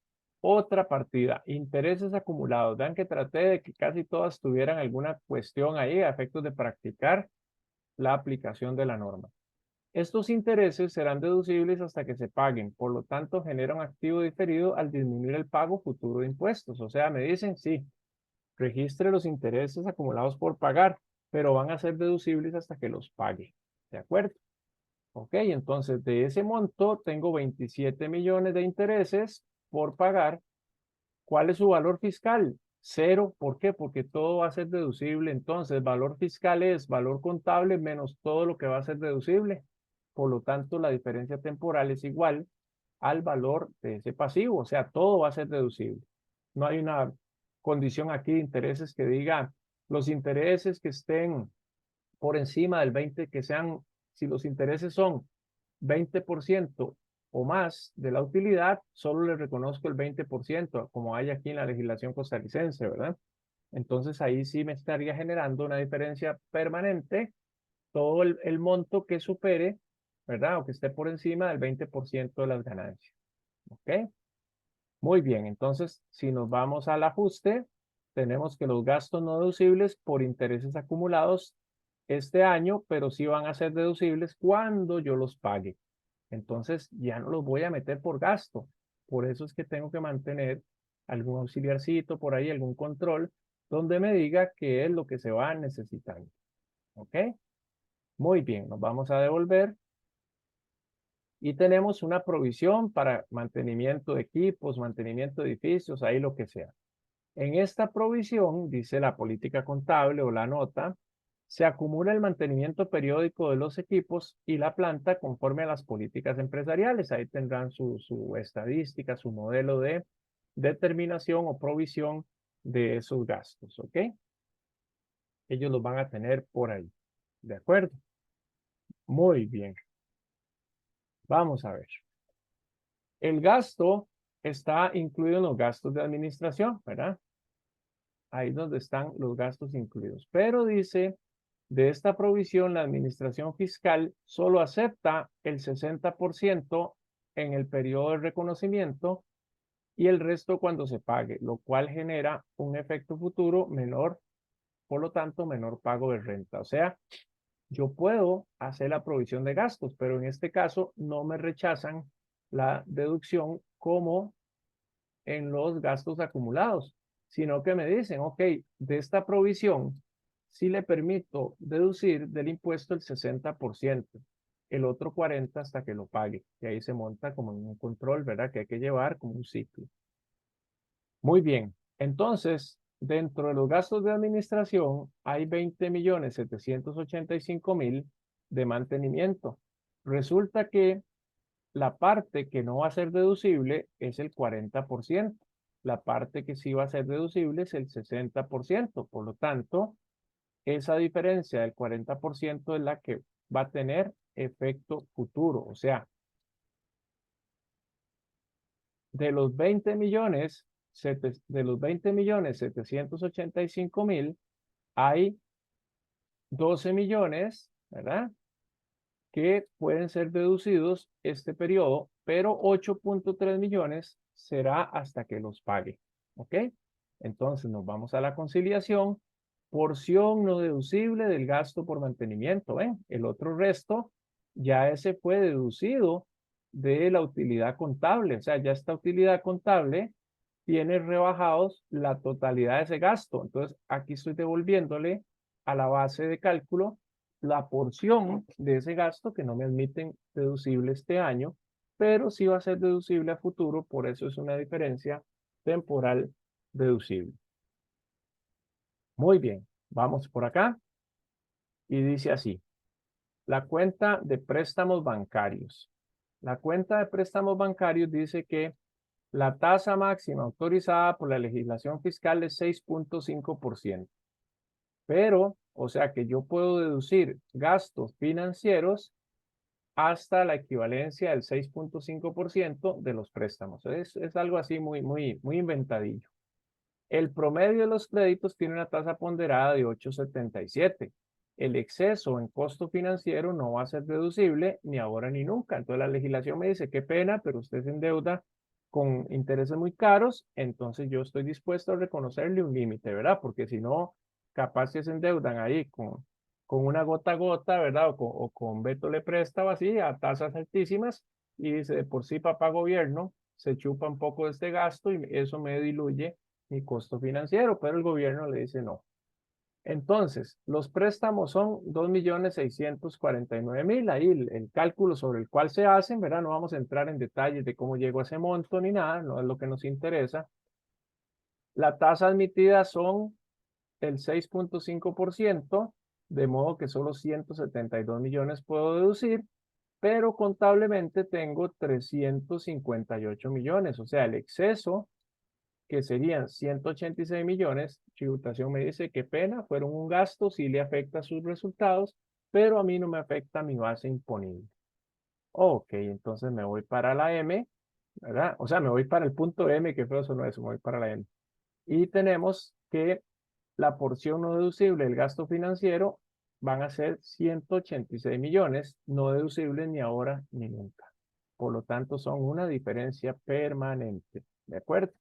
[SPEAKER 1] otra partida, intereses acumulados. Vean que traté de que casi todas tuvieran alguna cuestión ahí a efectos de practicar la aplicación de la norma. Estos intereses serán deducibles hasta que se paguen, por lo tanto genera un activo diferido al disminuir el pago futuro de impuestos. O sea, me dicen, sí, registre los intereses acumulados por pagar, pero van a ser deducibles hasta que los pague. ¿De acuerdo? Ok, entonces de ese monto tengo 27 millones de intereses por pagar. ¿Cuál es su valor fiscal? Cero. ¿Por qué? Porque todo va a ser deducible. Entonces, valor fiscal es valor contable menos todo lo que va a ser deducible. Por lo tanto, la diferencia temporal es igual al valor de ese pasivo. O sea, todo va a ser deducible. No hay una condición aquí de intereses que diga los intereses que estén por encima del 20, que sean, si los intereses son 20% o más de la utilidad, solo le reconozco el 20%, como hay aquí en la legislación costarricense, ¿verdad? Entonces ahí sí me estaría generando una diferencia permanente, todo el monto que supere, ¿verdad? O que esté por encima del 20% de las ganancias. ¿Ok? Muy bien, entonces si nos vamos al ajuste, tenemos que los gastos no deducibles por intereses acumulados este año, pero sí van a ser deducibles cuando yo los pague. Entonces ya no los voy a meter por gasto. Por eso es que tengo que mantener algún auxiliarcito por ahí, algún control, donde me diga qué es lo que se va necesitando. ¿Ok? Muy bien, nos vamos a devolver. Y tenemos una provisión para mantenimiento de equipos, mantenimiento de edificios, ahí lo que sea. En esta provisión, dice la política contable o la nota, se acumula el mantenimiento periódico de los equipos y la planta conforme a las políticas empresariales. Ahí tendrán su estadística, su modelo de determinación o provisión de esos gastos, ¿ok? Ellos los van a tener por ahí, ¿de acuerdo? Muy bien. Vamos a ver. El gasto está incluido en los gastos de administración, ¿verdad? Ahí es donde están los gastos incluidos. Pero dice, de esta provisión, la administración fiscal solo acepta el 60% en el periodo de reconocimiento y el resto cuando se pague, lo cual genera un efecto futuro menor, por lo tanto, menor pago de renta. O sea, yo puedo hacer la provisión de gastos, pero en este caso no me rechazan la deducción como en los gastos acumulados, sino que me dicen, ok, de esta provisión sí le permito deducir del impuesto el 60%, el otro 40% hasta que lo pague, y ahí se monta como un control, ¿verdad? Que hay que llevar como un ciclo. Muy bien, entonces, dentro de los gastos de administración hay 20.785.000 de mantenimiento. Resulta que la parte que no va a ser deducible es el 40%. La parte que sí va a ser deducible es el 60%. Por lo tanto, esa diferencia del 40% es la que va a tener efecto futuro. O sea, de los 20.785.000, hay 12 millones, ¿verdad? Que pueden ser deducidos este periodo, pero 8.3 millones será hasta que los pague. ¿Ok? Entonces nos vamos a la conciliación. Porción no deducible del gasto por mantenimiento. ¿Ven? El otro resto ya ese fue deducido de la utilidad contable. O sea, ya esta utilidad contable tiene rebajados la totalidad de ese gasto. Entonces aquí estoy devolviéndole a la base de cálculo la porción de ese gasto que no me admiten deducible este año, pero sí va a ser deducible a futuro, por eso es una diferencia temporal deducible. Muy bien, vamos por acá y dice así, la cuenta de préstamos bancarios. La cuenta de préstamos bancarios dice que la tasa máxima autorizada por la legislación fiscal es 6.5%. Pero, o sea que yo puedo deducir gastos financieros hasta la equivalencia del 6.5% de los préstamos. Es algo así muy inventadillo. El promedio de los créditos tiene una tasa ponderada de 8.77. El exceso en costo financiero no va a ser deducible ni ahora ni nunca. Entonces la legislación me dice, qué pena, pero usted se endeuda con intereses muy caros, entonces yo estoy dispuesto a reconocerle un límite, ¿verdad? Porque si no, capaz se endeudan ahí con una gota a gota, ¿verdad? O con Beto le presta o así a tasas altísimas y dice, de por sí papá gobierno se chupa un poco de este gasto y eso me diluye mi costo financiero, pero el gobierno le dice no. Entonces, los préstamos son 2.649.000, ahí el cálculo sobre el cual se hacen, ¿verdad? No vamos a entrar en detalles de cómo llegó a ese monto ni nada, no es lo que nos interesa. La tasa admitida son el 6.5%, de modo que solo 172 millones puedo deducir, pero contablemente tengo 358 millones, o sea, el exceso que serían 186 millones, tributación me dice, qué pena, fueron un gasto, sí le afecta a sus resultados, pero a mí no me afecta mi base imponible. Ok, entonces me voy para la M, ¿verdad? O sea, me voy para el punto M, que fue eso no es, me voy para la M. Y tenemos que la porción no deducible del gasto financiero van a ser 186 millones, no deducibles ni ahora ni nunca. Por lo tanto, son una diferencia permanente. ¿De acuerdo?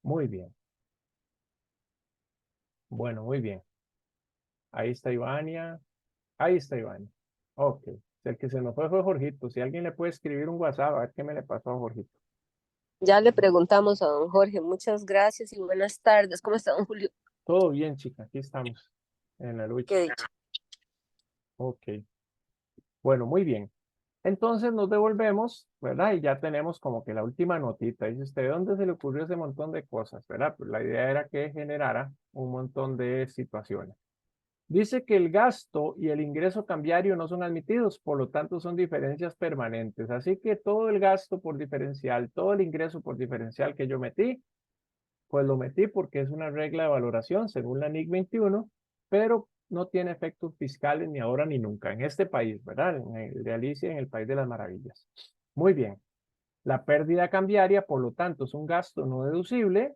[SPEAKER 1] Muy bien. Bueno, muy bien. Ahí está Ivania. Ahí está Ivania. Ok. El que se nos fue Jorgito. Si alguien le puede escribir un WhatsApp, a ver qué me le pasó a Jorgito.
[SPEAKER 5] Ya le preguntamos a don Jorge. Muchas gracias y buenas tardes. ¿Cómo está, don Julio?
[SPEAKER 1] Todo bien, chica. Aquí estamos en la lucha.
[SPEAKER 5] Qué dicha.
[SPEAKER 1] Ok. Bueno, muy bien. Entonces nos devolvemos, ¿verdad? Y ya tenemos como que la última notita. Dice usted, ¿de dónde se le ocurrió ese montón de cosas? ¿Verdad? Pues la idea era que generara un montón de situaciones. Dice que el gasto y el ingreso cambiario no son admitidos, por lo tanto son diferencias permanentes. Así que todo el gasto por diferencial, todo el ingreso por diferencial que yo metí, pues lo metí porque es una regla de valoración según la NIC 21, pero no tiene efectos fiscales ni ahora ni nunca en este país, ¿verdad? En el de Alicia, en el País de las Maravillas. Muy bien. La pérdida cambiaria, por lo tanto, es un gasto no deducible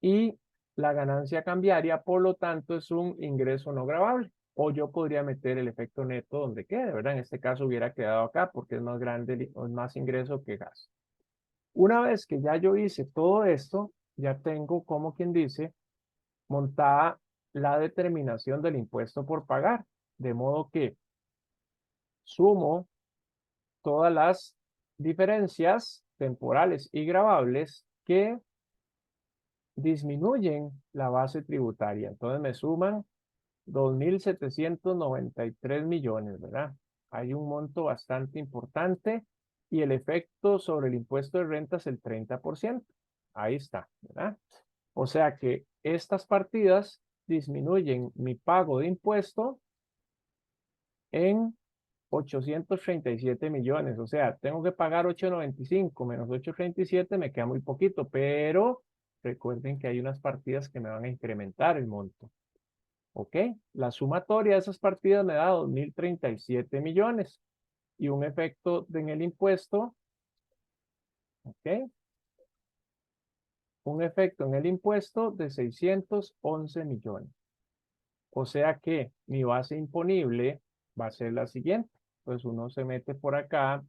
[SPEAKER 1] y la ganancia cambiaria, por lo tanto, es un ingreso no gravable. O yo podría meter el efecto neto donde quede, ¿verdad? En este caso hubiera quedado acá porque es más grande, es más ingreso que gasto. Una vez que ya yo hice todo esto, ya tengo, como quien dice, montada la determinación del impuesto por pagar. De modo que sumo todas las diferencias temporales y gravables que disminuyen la base tributaria. Entonces me suman 2.793 millones, ¿verdad? Hay un monto bastante importante y el efecto sobre el impuesto de renta es el 30%. Ahí está, ¿verdad? O sea que estas partidas disminuyen mi pago de impuesto en 837 millones. O sea, tengo que pagar 895 menos 837, me queda muy poquito, pero recuerden que hay unas partidas que me van a incrementar el monto. ¿Ok? La sumatoria de esas partidas me da 2.037 millones y un efecto en el impuesto, ¿ok? Un efecto en el impuesto de 611 millones. O sea que mi base imponible va a ser la siguiente. Pues uno se mete por acá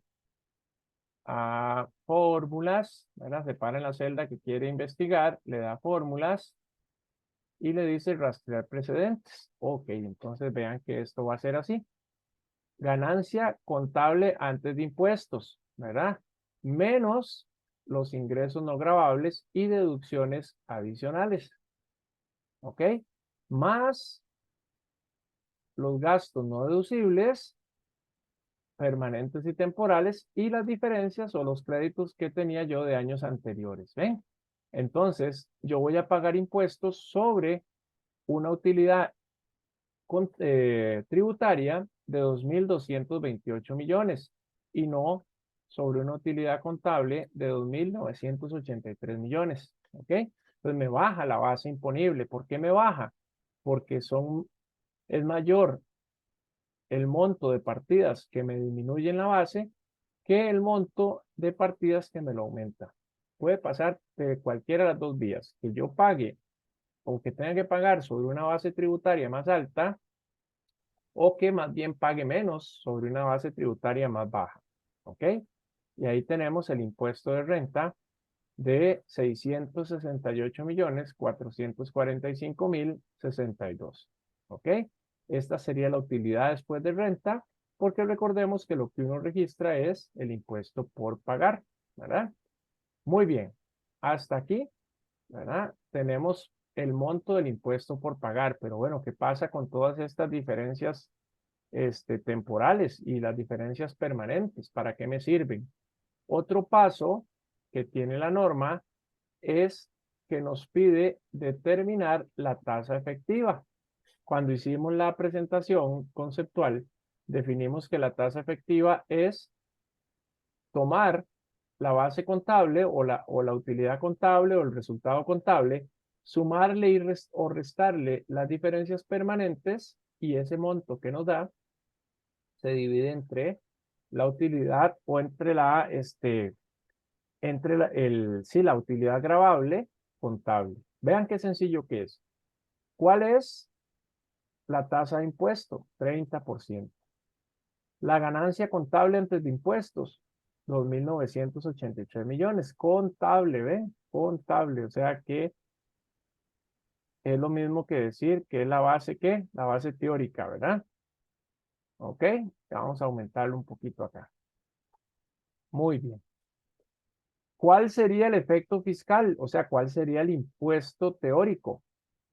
[SPEAKER 1] a fórmulas, ¿verdad? Se para en la celda que quiere investigar, le da fórmulas y le dice rastrear precedentes. Ok, entonces vean que esto va a ser así. Ganancia contable antes de impuestos, ¿verdad? Menos los ingresos no gravables y deducciones adicionales. ¿Ok? Más los gastos no deducibles, permanentes y temporales, y las diferencias o los créditos que tenía yo de años anteriores. ¿Ven? Entonces, yo voy a pagar impuestos sobre una utilidad tributaria de 2.228 millones y no sobre una utilidad contable de 2.983 millones. ¿Ok? Entonces me baja la base imponible. ¿Por qué me baja? Porque es mayor el monto de partidas que me disminuyen la base que el monto de partidas que me lo aumenta. Puede pasar de cualquiera de las dos vías, que yo pague o que tenga que pagar sobre una base tributaria más alta o que más bien pague menos sobre una base tributaria más baja. ¿Ok? Y ahí tenemos el impuesto de renta de 668.445.062. ¿Ok? Esta sería la utilidad después de renta, porque recordemos que lo que uno registra es el impuesto por pagar, ¿verdad? Muy bien. Hasta aquí, ¿verdad? Tenemos el monto del impuesto por pagar, pero bueno, ¿qué pasa con todas estas diferencias temporales y las diferencias permanentes? ¿Para qué me sirven? Otro paso que tiene la norma es que nos pide determinar la tasa efectiva. Cuando hicimos la presentación conceptual, definimos que la tasa efectiva es tomar la base contable o la utilidad contable o el resultado contable, sumarle o restarle las diferencias permanentes y ese monto que nos da se divide entre la utilidad o entre la utilidad gravable contable. Vean qué sencillo que es. ¿Cuál es la tasa de impuesto? 30%. La ganancia contable antes de impuestos, 2.983 millones. Contable, ¿ve? Contable, o sea que es lo mismo que decir que es la base, ¿qué? La base teórica, ¿verdad? ¿Ok? Vamos a aumentarlo un poquito acá. Muy bien. ¿Cuál sería el efecto fiscal? O sea, ¿cuál sería el impuesto teórico?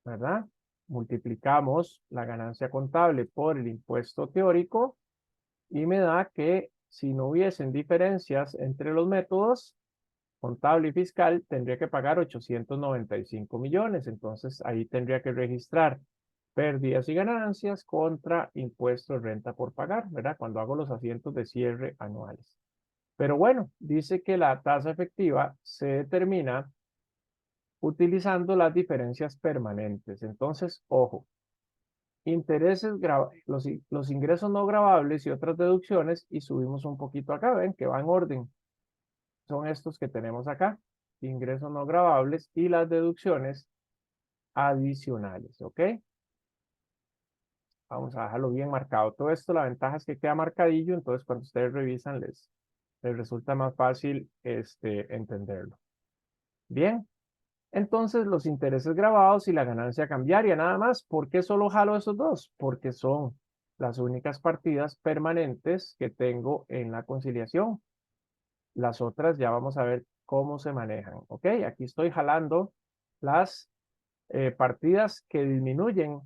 [SPEAKER 1] ¿Verdad? Multiplicamos la ganancia contable por el impuesto teórico y me da que si no hubiesen diferencias entre los métodos, contable y fiscal, tendría que pagar 895 millones. Entonces, ahí tendría que registrar pérdidas y ganancias contra impuesto de renta por pagar, ¿verdad? Cuando hago los asientos de cierre anuales. Pero bueno, dice que la tasa efectiva se determina utilizando las diferencias permanentes. Entonces, ojo, los ingresos no gravables y otras deducciones, y subimos un poquito acá, ven que va en orden. Son estos que tenemos acá, ingresos no gravables y las deducciones adicionales, ¿ok? Vamos a dejarlo bien marcado. Todo esto, la ventaja es que queda marcadillo, entonces cuando ustedes revisan les resulta más fácil entenderlo. Bien, entonces los intereses grabados y la ganancia cambiaria, nada más. ¿Por qué solo jalo esos dos? Porque son las únicas partidas permanentes que tengo en la conciliación. Las otras ya vamos a ver cómo se manejan, ¿ok? Aquí estoy jalando las partidas que disminuyen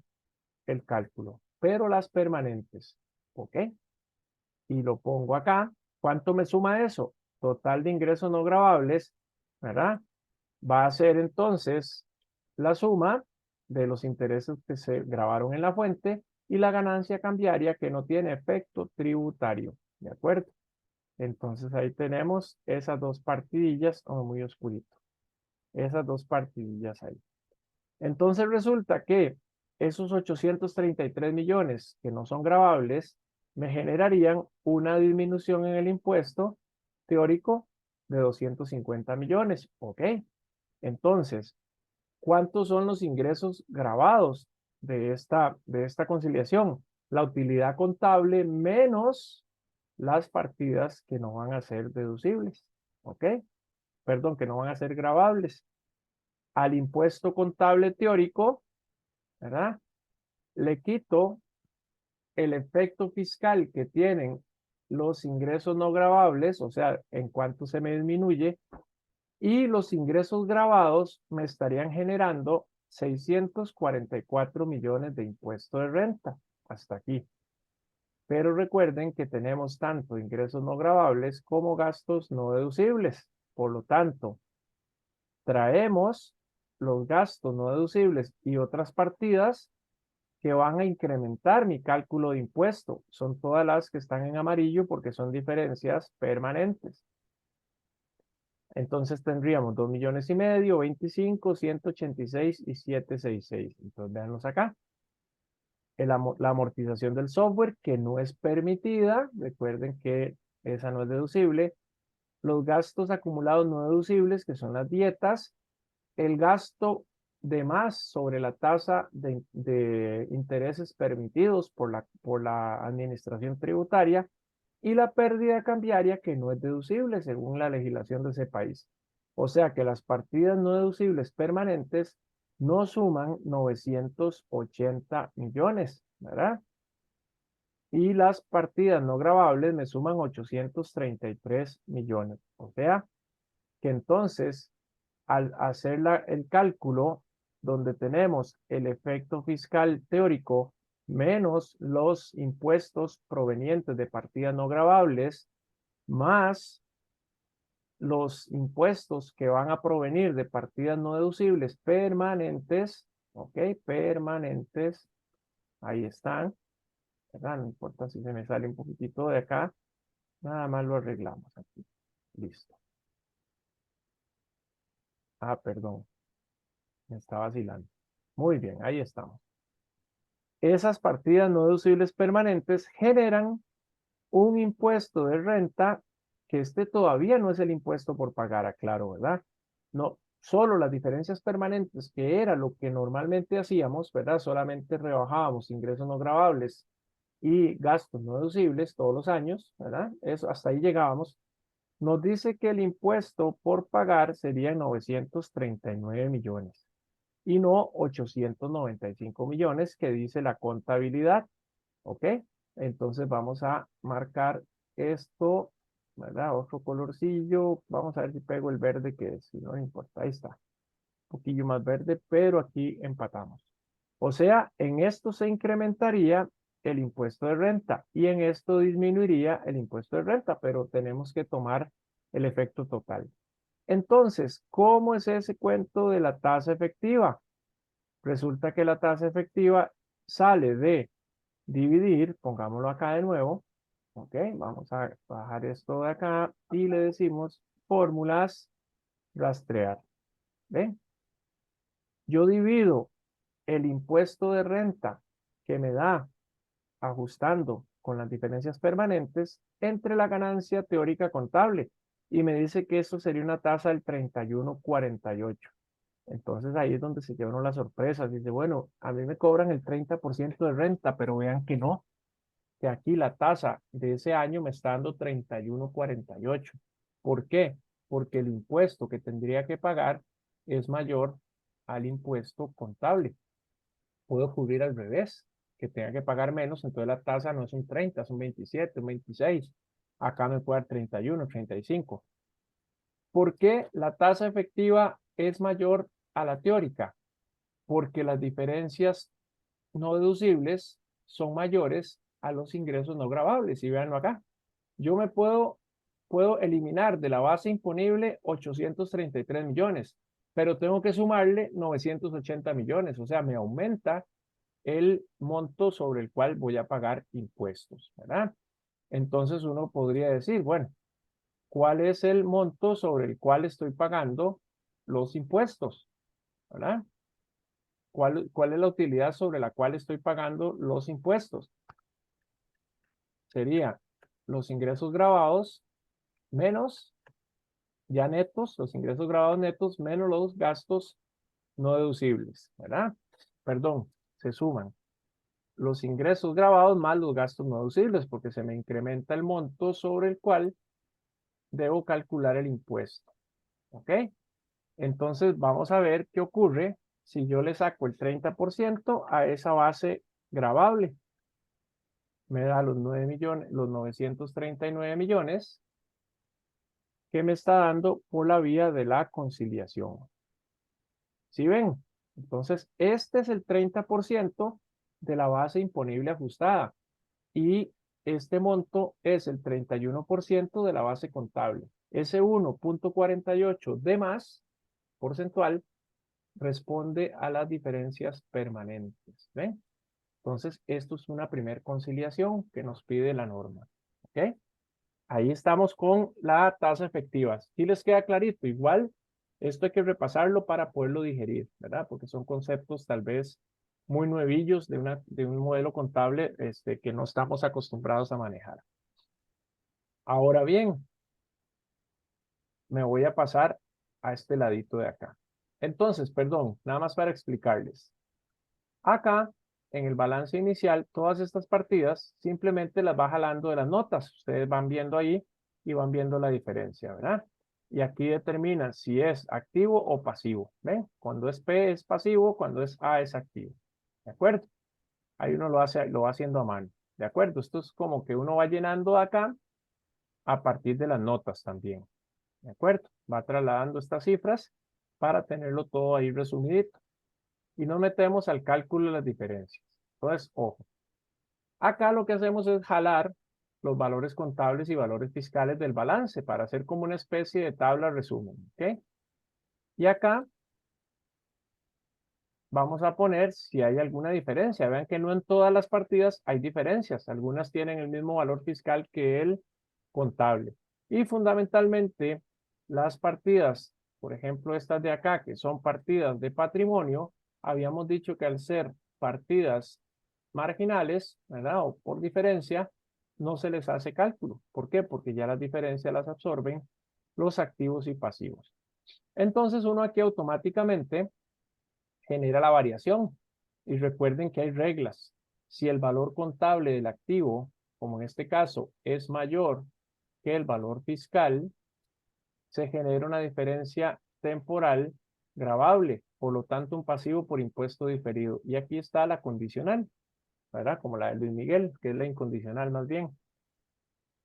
[SPEAKER 1] el cálculo, pero las permanentes, ¿ok? Y lo pongo acá. ¿Cuánto me suma eso? Total de ingresos no gravables, ¿verdad? Va a ser entonces la suma de los intereses que se grabaron en la fuente y la ganancia cambiaria que no tiene efecto tributario, ¿de acuerdo? Entonces ahí tenemos esas dos partidillas, muy oscurito, esas dos partidillas ahí. Entonces resulta que esos 833 millones que no son gravables me generarían una disminución en el impuesto teórico de 250 millones, ¿ok? Entonces, ¿cuántos son los ingresos grabados de esta conciliación? La utilidad contable menos las partidas que no van a ser deducibles, ¿ok? Perdón, que no van a ser gravables. Al impuesto contable teórico, ¿verdad? Le quito el efecto fiscal que tienen los ingresos no gravables, o sea, en cuánto se me disminuye, y los ingresos grabados me estarían generando 644 millones de impuesto de renta, hasta aquí. Pero recuerden que tenemos tanto ingresos no gravables como gastos no deducibles. Por lo tanto, traemos los gastos no deducibles y otras partidas que van a incrementar mi cálculo de impuesto. Son todas las que están en amarillo porque son diferencias permanentes. Entonces tendríamos 2,500,000, 25, 186 y 766. Entonces véanlos acá. La amortización del software que no es permitida. Recuerden que esa no es deducible. Los gastos acumulados no deducibles, que son las dietas. El gasto de más sobre la tasa de intereses permitidos por la administración tributaria y la pérdida cambiaria que no es deducible según la legislación de ese país. O sea que las partidas no deducibles permanentes no suman 980 millones, ¿verdad? Y las partidas no gravables me suman 833 millones. O sea que entonces al hacer el cálculo donde tenemos el efecto fiscal teórico menos los impuestos provenientes de partidas no gravables, más los impuestos que van a provenir de partidas no deducibles permanentes, ¿ok? Permanentes, ahí están, ¿verdad? No importa si se me sale un poquitito de acá, nada más lo arreglamos aquí, listo. Ah, perdón, me está vacilando. Muy bien, ahí estamos. Esas partidas no deducibles permanentes generan un impuesto de renta que todavía no es el impuesto por pagar, aclaro, ¿verdad? No, solo las diferencias permanentes, que era lo que normalmente hacíamos, ¿verdad? Solamente rebajábamos ingresos no gravables y gastos no deducibles todos los años, ¿verdad? Eso, hasta ahí llegábamos. Nos dice que el impuesto por pagar sería 939 millones y no 895 millones que dice la contabilidad, ¿ok? Entonces vamos a marcar esto, ¿verdad? Otro colorcillo, vamos a ver si pego el verde que es, si no importa, ahí está. Un poquillo más verde, pero aquí empatamos. O sea, en esto se incrementaría el impuesto de renta y en esto disminuiría el impuesto de renta, pero tenemos que tomar el efecto total. Entonces, ¿cómo es ese cuento de la tasa efectiva? Resulta que la tasa efectiva sale de dividir, pongámoslo acá de nuevo, ok, vamos a bajar esto de acá y le decimos fórmulas rastrear, ¿ven? Yo divido el impuesto de renta que me da ajustando con las diferencias permanentes entre la ganancia teórica contable y me dice que eso sería una tasa del 31,48. Entonces ahí es donde se lleva uno la sorpresa. Dice, bueno, a mí me cobran el 30% de renta, pero vean que no, que aquí la tasa de ese año me está dando 31,48. ¿Por qué? Porque el impuesto que tendría que pagar es mayor al impuesto contable. Puedo cubrir al revés, que tenga que pagar menos, entonces la tasa no es un 30, es un 27, un 26. Acá me puede dar 31, 35. ¿Por qué la tasa efectiva es mayor a la teórica? Porque las diferencias no deducibles son mayores a los ingresos no gravables. Y véanlo acá. Yo puedo eliminar de la base imponible 833 millones, pero tengo que sumarle 980 millones. O sea, me aumenta el monto sobre el cual voy a pagar impuestos, ¿verdad? Entonces uno podría decir, bueno, ¿cuál es el monto sobre el cual estoy pagando los impuestos? ¿Verdad? ¿Cuál es la utilidad sobre la cual estoy pagando los impuestos? Sería los ingresos grabados menos, ya netos, los ingresos grabados netos menos los gastos no deducibles, ¿verdad? Perdón, se suman los ingresos grabados más los gastos no deducibles, porque se me incrementa el monto sobre el cual debo calcular el impuesto. ¿Ok? Entonces vamos a ver qué ocurre si yo le saco el 30% a esa base gravable. Me da los 9 millones, los 939 millones que me está dando por la vía de la conciliación. ¿Sí ven? Entonces, este es el 30% de la base imponible ajustada y este monto es el 31% de la base contable. Ese 1,48 de más porcentual responde a las diferencias permanentes. ¿Ven? Entonces, esto es una primer conciliación que nos pide la norma. ¿Ok? Ahí estamos con la tasa efectiva. ¿Sí les queda clarito? Igual, esto hay que repasarlo para poderlo digerir, ¿verdad? Porque son conceptos tal vez muy nuevillos de un modelo contable que no estamos acostumbrados a manejar. Ahora bien, me voy a pasar a este ladito de acá. Entonces, perdón, nada más para explicarles. Acá, en el balance inicial, todas estas partidas simplemente las va jalando de las notas. Ustedes van viendo ahí y van viendo la diferencia, ¿verdad? Y aquí determina si es activo o pasivo. ¿Ven? Cuando es P es pasivo, cuando es A es activo. ¿De acuerdo? Ahí uno lo va haciendo a mano. ¿De acuerdo? Esto es como que uno va llenando acá a partir de las notas también. ¿De acuerdo? Va trasladando estas cifras para tenerlo todo ahí resumidito. Y nos metemos al cálculo de las diferencias. Entonces, ojo. Acá lo que hacemos es jalar los valores contables y valores fiscales del balance para hacer como una especie de tabla resumen. ¿Ok? Y acá vamos a poner si hay alguna diferencia. Vean que no en todas las partidas hay diferencias. Algunas tienen el mismo valor fiscal que el contable. Y fundamentalmente las partidas, por ejemplo estas de acá, que son partidas de patrimonio, habíamos dicho que al ser partidas marginales, ¿verdad? O por diferencia, no se les hace cálculo. ¿Por qué? Porque ya las diferencias las absorben los activos y pasivos. Entonces uno aquí automáticamente genera la variación. Y recuerden que hay reglas. Si el valor contable del activo, como en este caso, es mayor que el valor fiscal, se genera una diferencia temporal gravable, por lo tanto un pasivo por impuesto diferido. Y aquí está la condicional, ¿verdad? Como la de Luis Miguel, que es la incondicional más bien.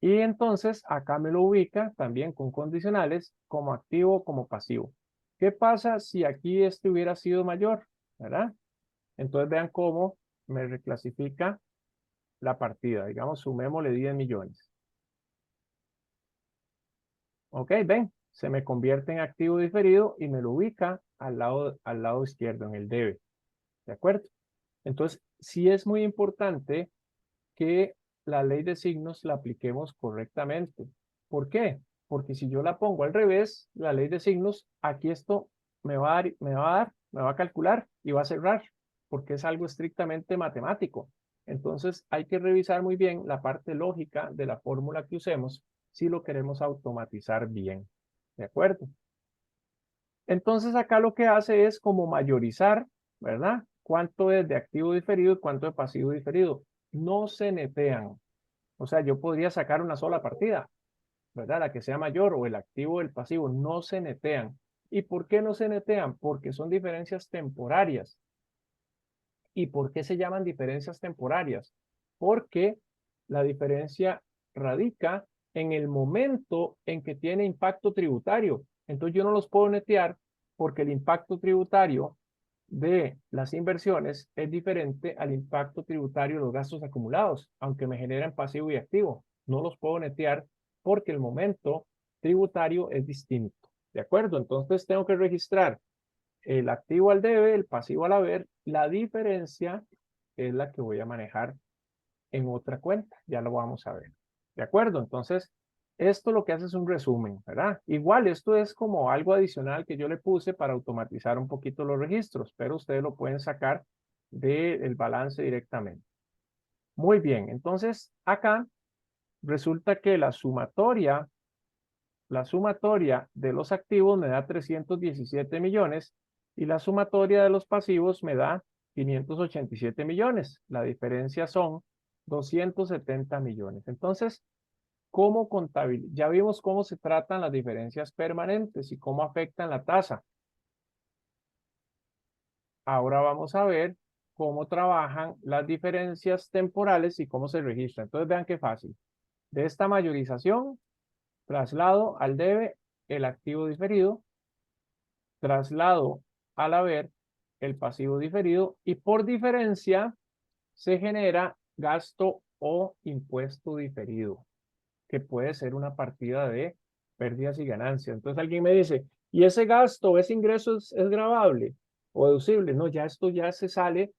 [SPEAKER 1] Y entonces acá me lo ubica también con condicionales como activo o como pasivo. ¿Qué pasa si aquí este hubiera sido mayor? ¿Verdad? Entonces vean cómo me reclasifica la partida. Digamos, sumémosle 10 millones. Ok, ven, se me convierte en activo diferido y me lo ubica al lado izquierdo, en el debe. ¿De acuerdo? Entonces, sí es muy importante que la ley de signos la apliquemos correctamente. ¿Por qué? Porque si yo la pongo al revés, la ley de signos, aquí esto me va a calcular y va a cerrar, porque es algo estrictamente matemático. Entonces hay que revisar muy bien la parte lógica de la fórmula que usemos si lo queremos automatizar bien. ¿De acuerdo? Entonces acá lo que hace es como mayorizar, ¿verdad? Cuánto es de activo diferido y cuánto de pasivo diferido. No se netean. O sea, yo podría sacar una sola partida, ¿verdad? La que sea mayor o el activo o el pasivo. No se netean. ¿Y por qué no se netean? Porque son diferencias temporarias. ¿Y por qué se llaman diferencias temporarias? Porque la diferencia radica en el momento en que tiene impacto tributario. Entonces yo no los puedo netear porque el impacto tributario de las inversiones es diferente al impacto tributario de los gastos acumulados, aunque me generan pasivo y activo. No los puedo netear porque el momento tributario es distinto. ¿De acuerdo? Entonces tengo que registrar el activo al debe, el pasivo al haber. La diferencia es la que voy a manejar en otra cuenta. Ya lo vamos a ver. ¿De acuerdo? Entonces, esto lo que hace es un resumen, ¿verdad? Igual, esto es como algo adicional que yo le puse para automatizar un poquito los registros, pero ustedes lo pueden sacar del balance directamente. Muy bien, entonces acá resulta que la sumatoria de los activos me da 317 millones y la sumatoria de los pasivos me da 587 millones. La diferencia son 270 millones. Entonces, ¿cómo contabilizar? Ya vimos cómo se tratan las diferencias permanentes y cómo afectan la tasa. Ahora vamos a ver cómo trabajan las diferencias temporales y cómo se registran. Entonces, vean qué fácil. De esta mayorización, traslado al debe el activo diferido, traslado al haber el pasivo diferido y por diferencia se genera gasto o impuesto diferido, que puede ser una partida de pérdidas y ganancias. Entonces alguien me dice, ¿y ese gasto, ese ingreso es gravable o deducible? No, ya esto ya se sale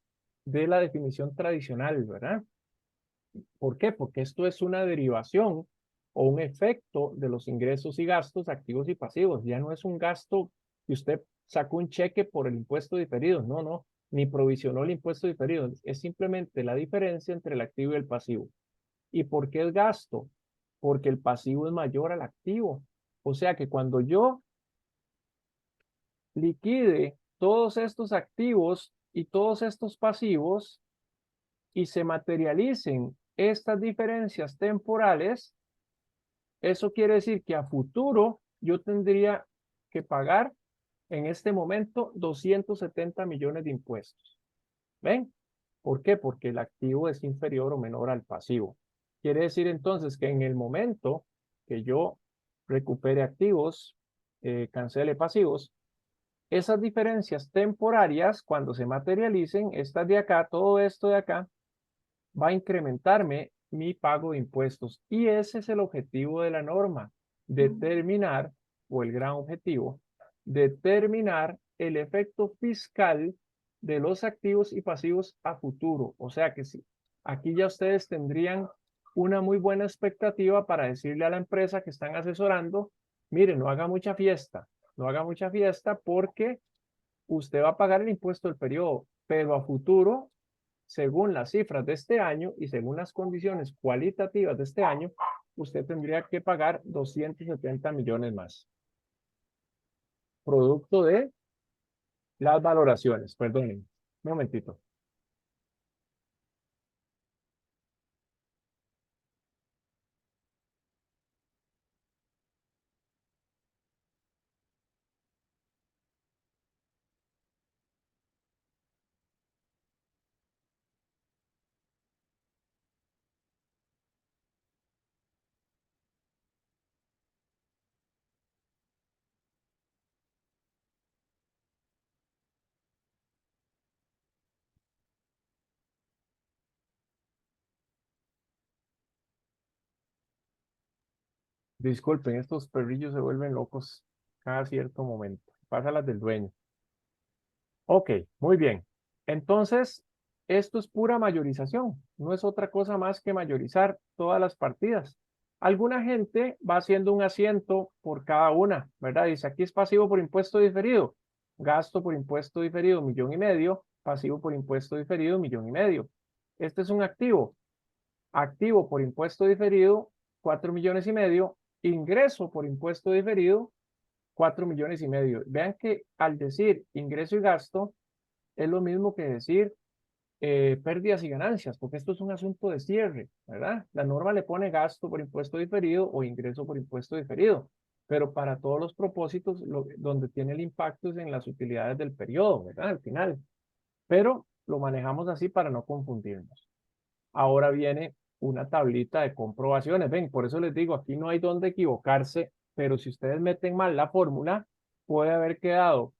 [SPEAKER 1] de la definición tradicional, ¿verdad? ¿Por qué? Porque esto es una derivación o un efecto de los ingresos y gastos activos y pasivos. Ya no es un gasto que usted sacó un cheque por el impuesto diferido. No, no, ni provisionó el impuesto diferido. Es simplemente la diferencia entre el activo y el pasivo. ¿Y por qué es gasto? Porque el pasivo es mayor al activo. O sea que cuando yo liquide todos estos activos y todos estos pasivos, y se materialicen estas diferencias temporales, eso quiere decir que a futuro yo tendría que pagar en este momento 270 millones de impuestos. ¿Ven? ¿Por qué? Porque el activo es inferior o menor al pasivo. Quiere decir entonces que en el momento que yo recupere activos, cancele pasivos, esas diferencias temporarias, cuando se materialicen, estas de acá, todo esto de acá, va a incrementarme mi pago de impuestos. Y ese es el objetivo de la norma, determinar, o el gran objetivo, determinar el efecto fiscal de los activos y pasivos a futuro. O sea que sí, aquí ya ustedes tendrían una muy buena expectativa para decirle a la empresa que están asesorando, mire, no haga mucha fiesta, no haga mucha fiesta porque usted va a pagar el impuesto del periodo, pero a futuro, según las cifras de este año y según las condiciones cualitativas de este año, usted tendría que pagar 270 millones más. producto de las valoraciones. Perdonen, un momentito. Disculpen, estos perrillos se vuelven locos cada cierto momento. Pasa las del dueño. Ok, muy bien. Entonces, esto es pura mayorización. No es otra cosa más que mayorizar todas las partidas. Alguna gente va haciendo un asiento por cada una, ¿verdad? Dice, aquí es pasivo por impuesto diferido. Gasto por impuesto diferido, 1,500,000. Pasivo por impuesto diferido, 1,500,000. Este es un activo. Activo por impuesto diferido, 4,500,000. Ingreso por impuesto diferido, 4,500,000. Vean que al decir ingreso y gasto es lo mismo que decir pérdidas y ganancias, porque esto es un asunto de cierre, ¿verdad? La norma le pone gasto por impuesto diferido o ingreso por impuesto diferido, pero para todos los propósitos, donde tiene el impacto es en las utilidades del periodo, ¿verdad? Al final. Pero lo manejamos así para no confundirnos. Ahora viene una tablita de comprobaciones. Ven, por eso les digo, aquí no hay donde equivocarse, pero si ustedes meten mal la fórmula, puede haber quedado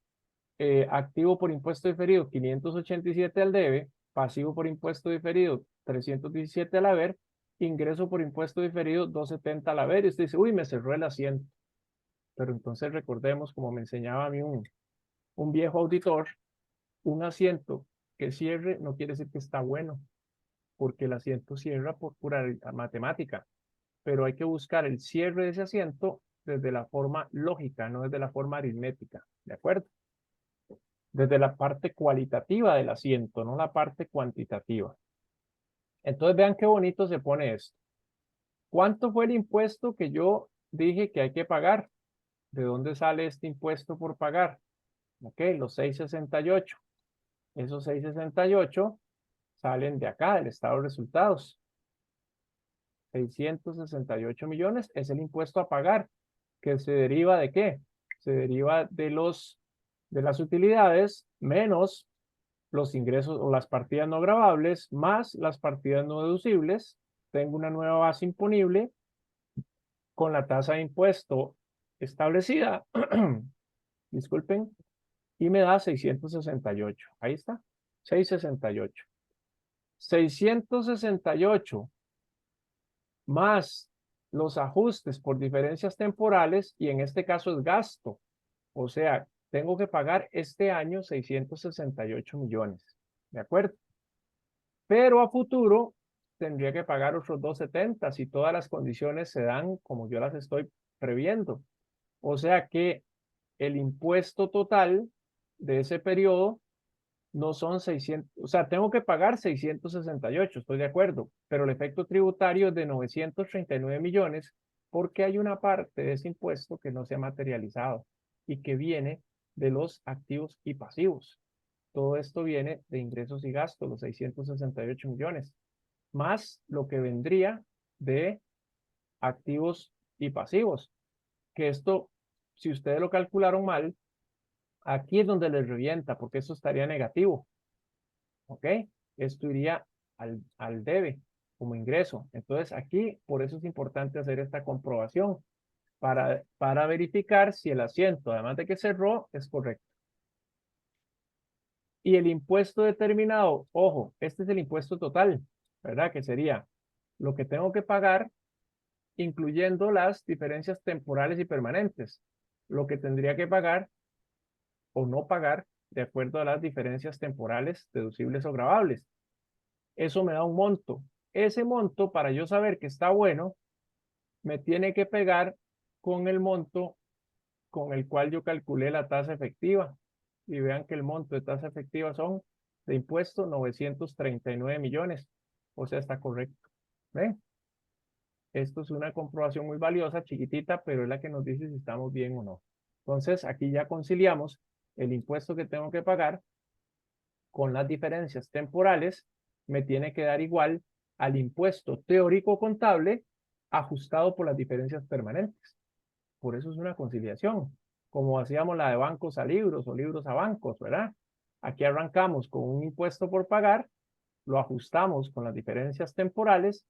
[SPEAKER 1] activo por impuesto diferido 587 al debe, pasivo por impuesto diferido 317 al haber, ingreso por impuesto diferido 270 al haber. Y usted dice, uy, me cerró el asiento. Pero entonces recordemos, como me enseñaba a mí un viejo auditor, un asiento que cierre no quiere decir que está bueno, porque el asiento cierra por pura matemática, pero hay que buscar el cierre de ese asiento desde la forma lógica, no desde la forma aritmética, ¿de acuerdo? Desde la parte cualitativa del asiento, no la parte cuantitativa. Entonces vean qué bonito se pone esto. ¿Cuánto fue el impuesto que yo dije que hay que pagar? ¿De dónde sale este impuesto por pagar? Ok, los 668. Esos 668 salen de acá, del estado de resultados. 668 millones es el impuesto a pagar, que se deriva de ¿qué? Se deriva de las utilidades menos los ingresos o las partidas no gravables más las partidas no deducibles. Tengo una nueva base imponible con la tasa de impuesto establecida, disculpen, y me da 668. Ahí está, 668. 668 más los ajustes por diferencias temporales, y en este caso es gasto. O sea, tengo que pagar este año 668 millones. ¿De acuerdo? Pero a futuro tendría que pagar otros 270 si todas las condiciones se dan como yo las estoy previendo. O sea que el impuesto total de ese periodo no son 600, o sea, tengo que pagar 668, estoy de acuerdo, pero el efecto tributario es de 939 millones porque hay una parte de ese impuesto que no se ha materializado y que viene de los activos y pasivos. Todo esto viene de ingresos y gastos, los 668 millones, más lo que vendría de activos y pasivos, que esto, si ustedes lo calcularon mal, aquí es donde les revienta, porque eso estaría negativo. ¿Ok? Esto iría al debe como ingreso. Entonces aquí, por eso es importante hacer esta comprobación para verificar si el asiento, además de que cerró, es correcto. Y el impuesto determinado, ojo, este es el impuesto total, ¿verdad? Que sería lo que tengo que pagar, incluyendo las diferencias temporales y permanentes. Lo que tendría que pagar o no pagar de acuerdo a las diferencias temporales, deducibles o gravables. Eso me da un monto. Ese monto, para yo saber que está bueno, me tiene que pegar con el monto con el cual yo calculé la tasa efectiva. Y vean que el monto de tasa efectiva son de impuesto 939 millones. O sea, está correcto. ¿Ven? Esto es una comprobación muy valiosa, chiquitita, pero es la que nos dice si estamos bien o no. Entonces, aquí ya conciliamos el impuesto que tengo que pagar con las diferencias temporales, me tiene que dar igual al impuesto teórico contable ajustado por las diferencias permanentes. Por eso es una conciliación, como hacíamos la de bancos a libros o libros a bancos, ¿verdad? Aquí arrancamos con un impuesto por pagar, lo ajustamos con las diferencias temporales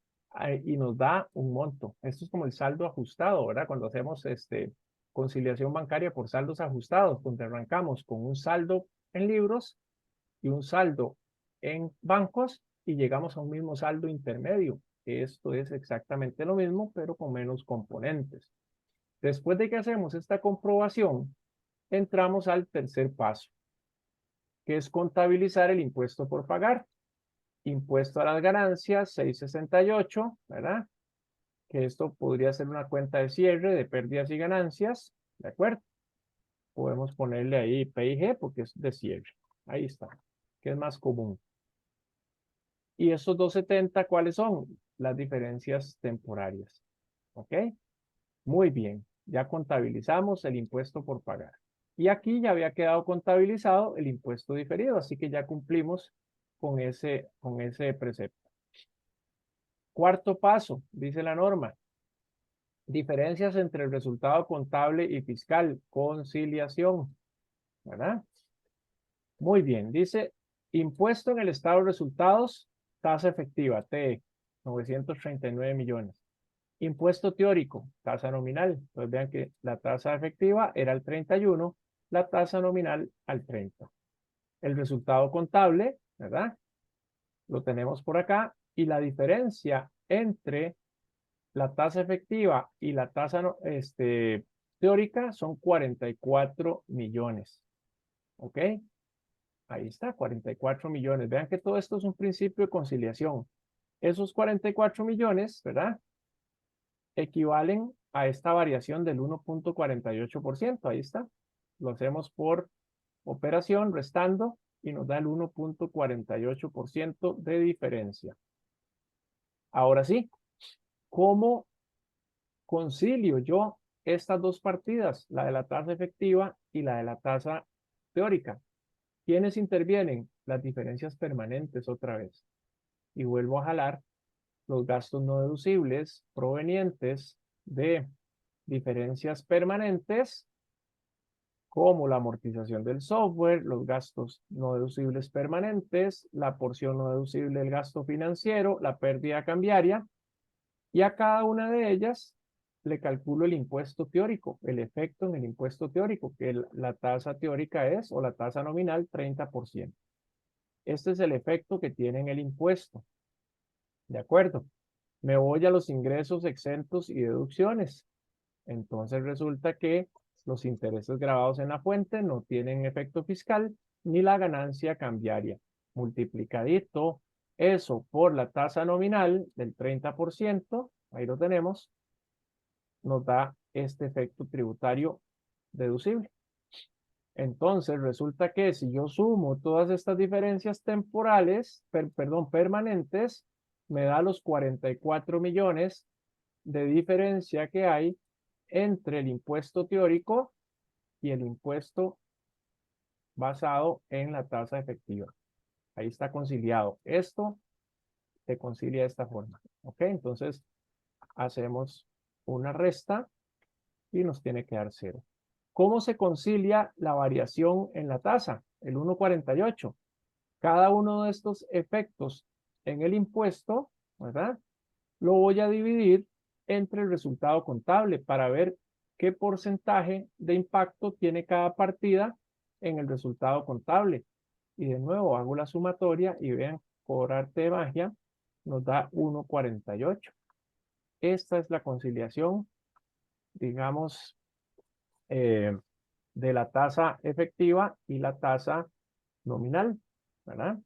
[SPEAKER 1] y nos da un monto. Esto es como el saldo ajustado, ¿verdad? Cuando hacemos conciliación bancaria por saldos ajustados, donde arrancamos con un saldo en libros y un saldo en bancos y llegamos a un mismo saldo intermedio. Esto es exactamente lo mismo, pero con menos componentes. Después de que hacemos esta comprobación, entramos al tercer paso, que es contabilizar el impuesto por pagar. Impuesto a las ganancias, 668, ¿verdad? Que esto podría ser una cuenta de cierre de pérdidas y ganancias, ¿de acuerdo? Podemos ponerle ahí P&G porque es de cierre. Ahí está, que es más común. Y esos 270, ¿cuáles son? Las diferencias temporarias. ¿Ok? Muy bien, ya contabilizamos el impuesto por pagar. Y aquí ya había quedado contabilizado el impuesto diferido, así que ya cumplimos con ese precepto. Cuarto paso, dice la norma. Diferencias entre el resultado contable y fiscal. Conciliación. ¿Verdad? Muy bien, dice impuesto en el estado de resultados, tasa efectiva, TE, 939 millones. Impuesto teórico, tasa nominal. Entonces vean que la tasa efectiva era el 31, la tasa nominal al 30. El resultado contable, ¿verdad? Lo tenemos por acá. Y la diferencia entre la tasa efectiva y la tasa teórica son 44 millones. ¿Ok? Ahí está, 44 millones. Vean que todo esto es un principio de conciliación. Esos 44 millones, ¿verdad? Equivalen a esta variación del 1.48%. Ahí está. Lo hacemos por operación, restando, y nos da el 1.48% de diferencia. Ahora sí, ¿cómo concilio yo estas dos partidas? La de la tasa efectiva y la de la tasa teórica. ¿Quiénes intervienen? Las diferencias permanentes otra vez. Y vuelvo a jalar los gastos no deducibles provenientes de diferencias permanentes, como la amortización del software, los gastos no deducibles permanentes, la porción no deducible del gasto financiero, la pérdida cambiaria, y a cada una de ellas le calculo el impuesto teórico, el efecto en el impuesto teórico, que la tasa teórica es, o la tasa nominal, 30%. Este es el efecto que tiene en el impuesto. ¿De acuerdo? Me voy a los ingresos exentos y deducciones. Entonces resulta que los intereses grabados en la fuente no tienen efecto fiscal ni la ganancia cambiaria. Multiplicadito eso por la tasa nominal del 30%, ahí lo tenemos, nos da este efecto tributario deducible. Entonces resulta que si yo sumo todas estas diferencias temporales, permanentes, me da los 44 millones de diferencia que hay entre el impuesto teórico y el impuesto basado en la tasa efectiva. Ahí está conciliado. Esto se concilia de esta forma. ¿Ok? Entonces hacemos una resta y nos tiene que dar 0. ¿Cómo se concilia la variación en la tasa? El 1.48. Cada uno de estos efectos en el impuesto, ¿verdad? Lo voy a dividir entre el resultado contable para ver qué porcentaje de impacto tiene cada partida en el resultado contable. Y de nuevo hago la sumatoria y vean, por arte de magia, nos da 1.48. Esta es la conciliación, digamos, de la tasa efectiva y la tasa nominal, ¿verdad?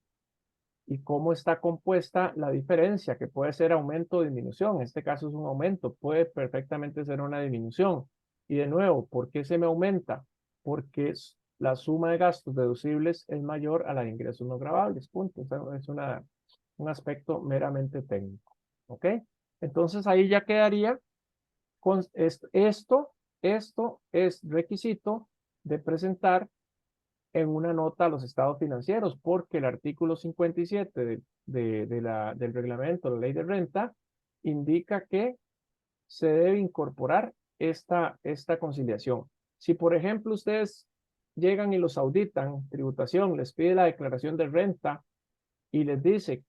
[SPEAKER 1] Y cómo está compuesta la diferencia, que puede ser aumento o disminución. En este caso es un aumento, puede perfectamente ser una disminución. Y de nuevo, ¿por qué se me aumenta? Porque la suma de gastos deducibles es mayor a la de ingresos no gravables, punto. Es un aspecto meramente técnico. ¿Ok? Entonces ahí ya quedaría con esto esto es requisito de presentar en una nota a los estados financieros, porque el artículo 57 del reglamento, la ley de renta, indica que se debe incorporar esta conciliación. Si, por ejemplo, ustedes llegan y los auditan, tributación, les pide la declaración de renta y les dice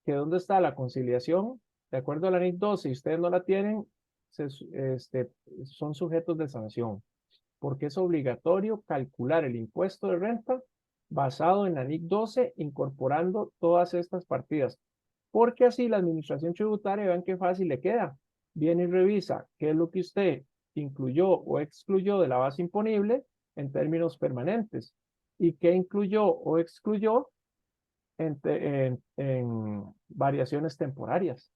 [SPEAKER 1] que dónde está la conciliación, de acuerdo a la NIC 12, si ustedes no la tienen, son sujetos de sanción, porque es obligatorio calcular el impuesto de renta basado en la NIC 12, incorporando todas estas partidas, porque así la administración tributaria, vean qué fácil le queda, viene y revisa qué es lo que usted incluyó o excluyó de la base imponible en términos permanentes y qué incluyó o excluyó en variaciones temporarias.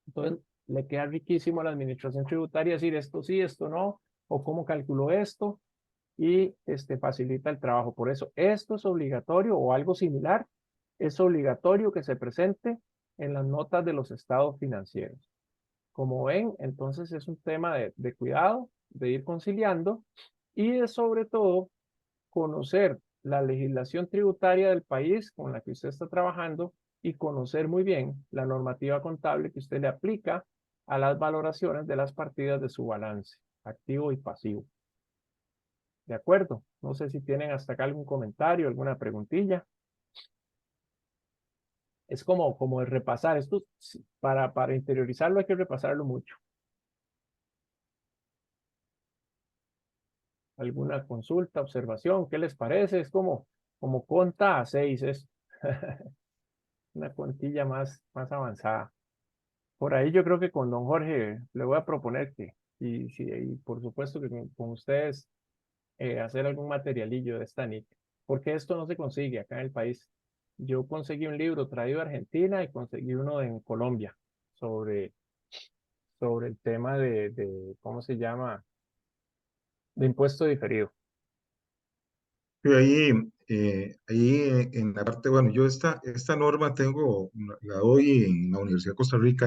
[SPEAKER 1] Entonces, le queda riquísimo a la administración tributaria decir esto sí, esto no, o cómo calculó esto, y facilita el trabajo. Por eso, esto es obligatorio o algo similar, es obligatorio que se presente en las notas de los estados financieros. Como ven, entonces es un tema de cuidado, de ir conciliando y de sobre todo conocer la legislación tributaria del país con la que usted está trabajando y conocer muy bien la normativa contable que usted le aplica a las valoraciones de las partidas de su balance, activo y pasivo. ¿De acuerdo? No sé si tienen hasta acá algún comentario, alguna preguntilla. Es como el repasar. Esto, para interiorizarlo hay que repasarlo mucho. ¿Alguna consulta, observación? ¿Qué les parece? Es como conta a 6, es una contilla más avanzada. Por ahí yo creo que con don Jorge le voy a proponer que, y por supuesto que con ustedes, hacer algún materialillo de esta NIC, porque esto no se consigue acá en el país. Yo conseguí un libro traído de Argentina y conseguí uno en Colombia sobre el tema ¿cómo se llama? De impuesto diferido.
[SPEAKER 3] Y ahí, en la parte, bueno, yo esta norma la doy en la Universidad de Costa Rica.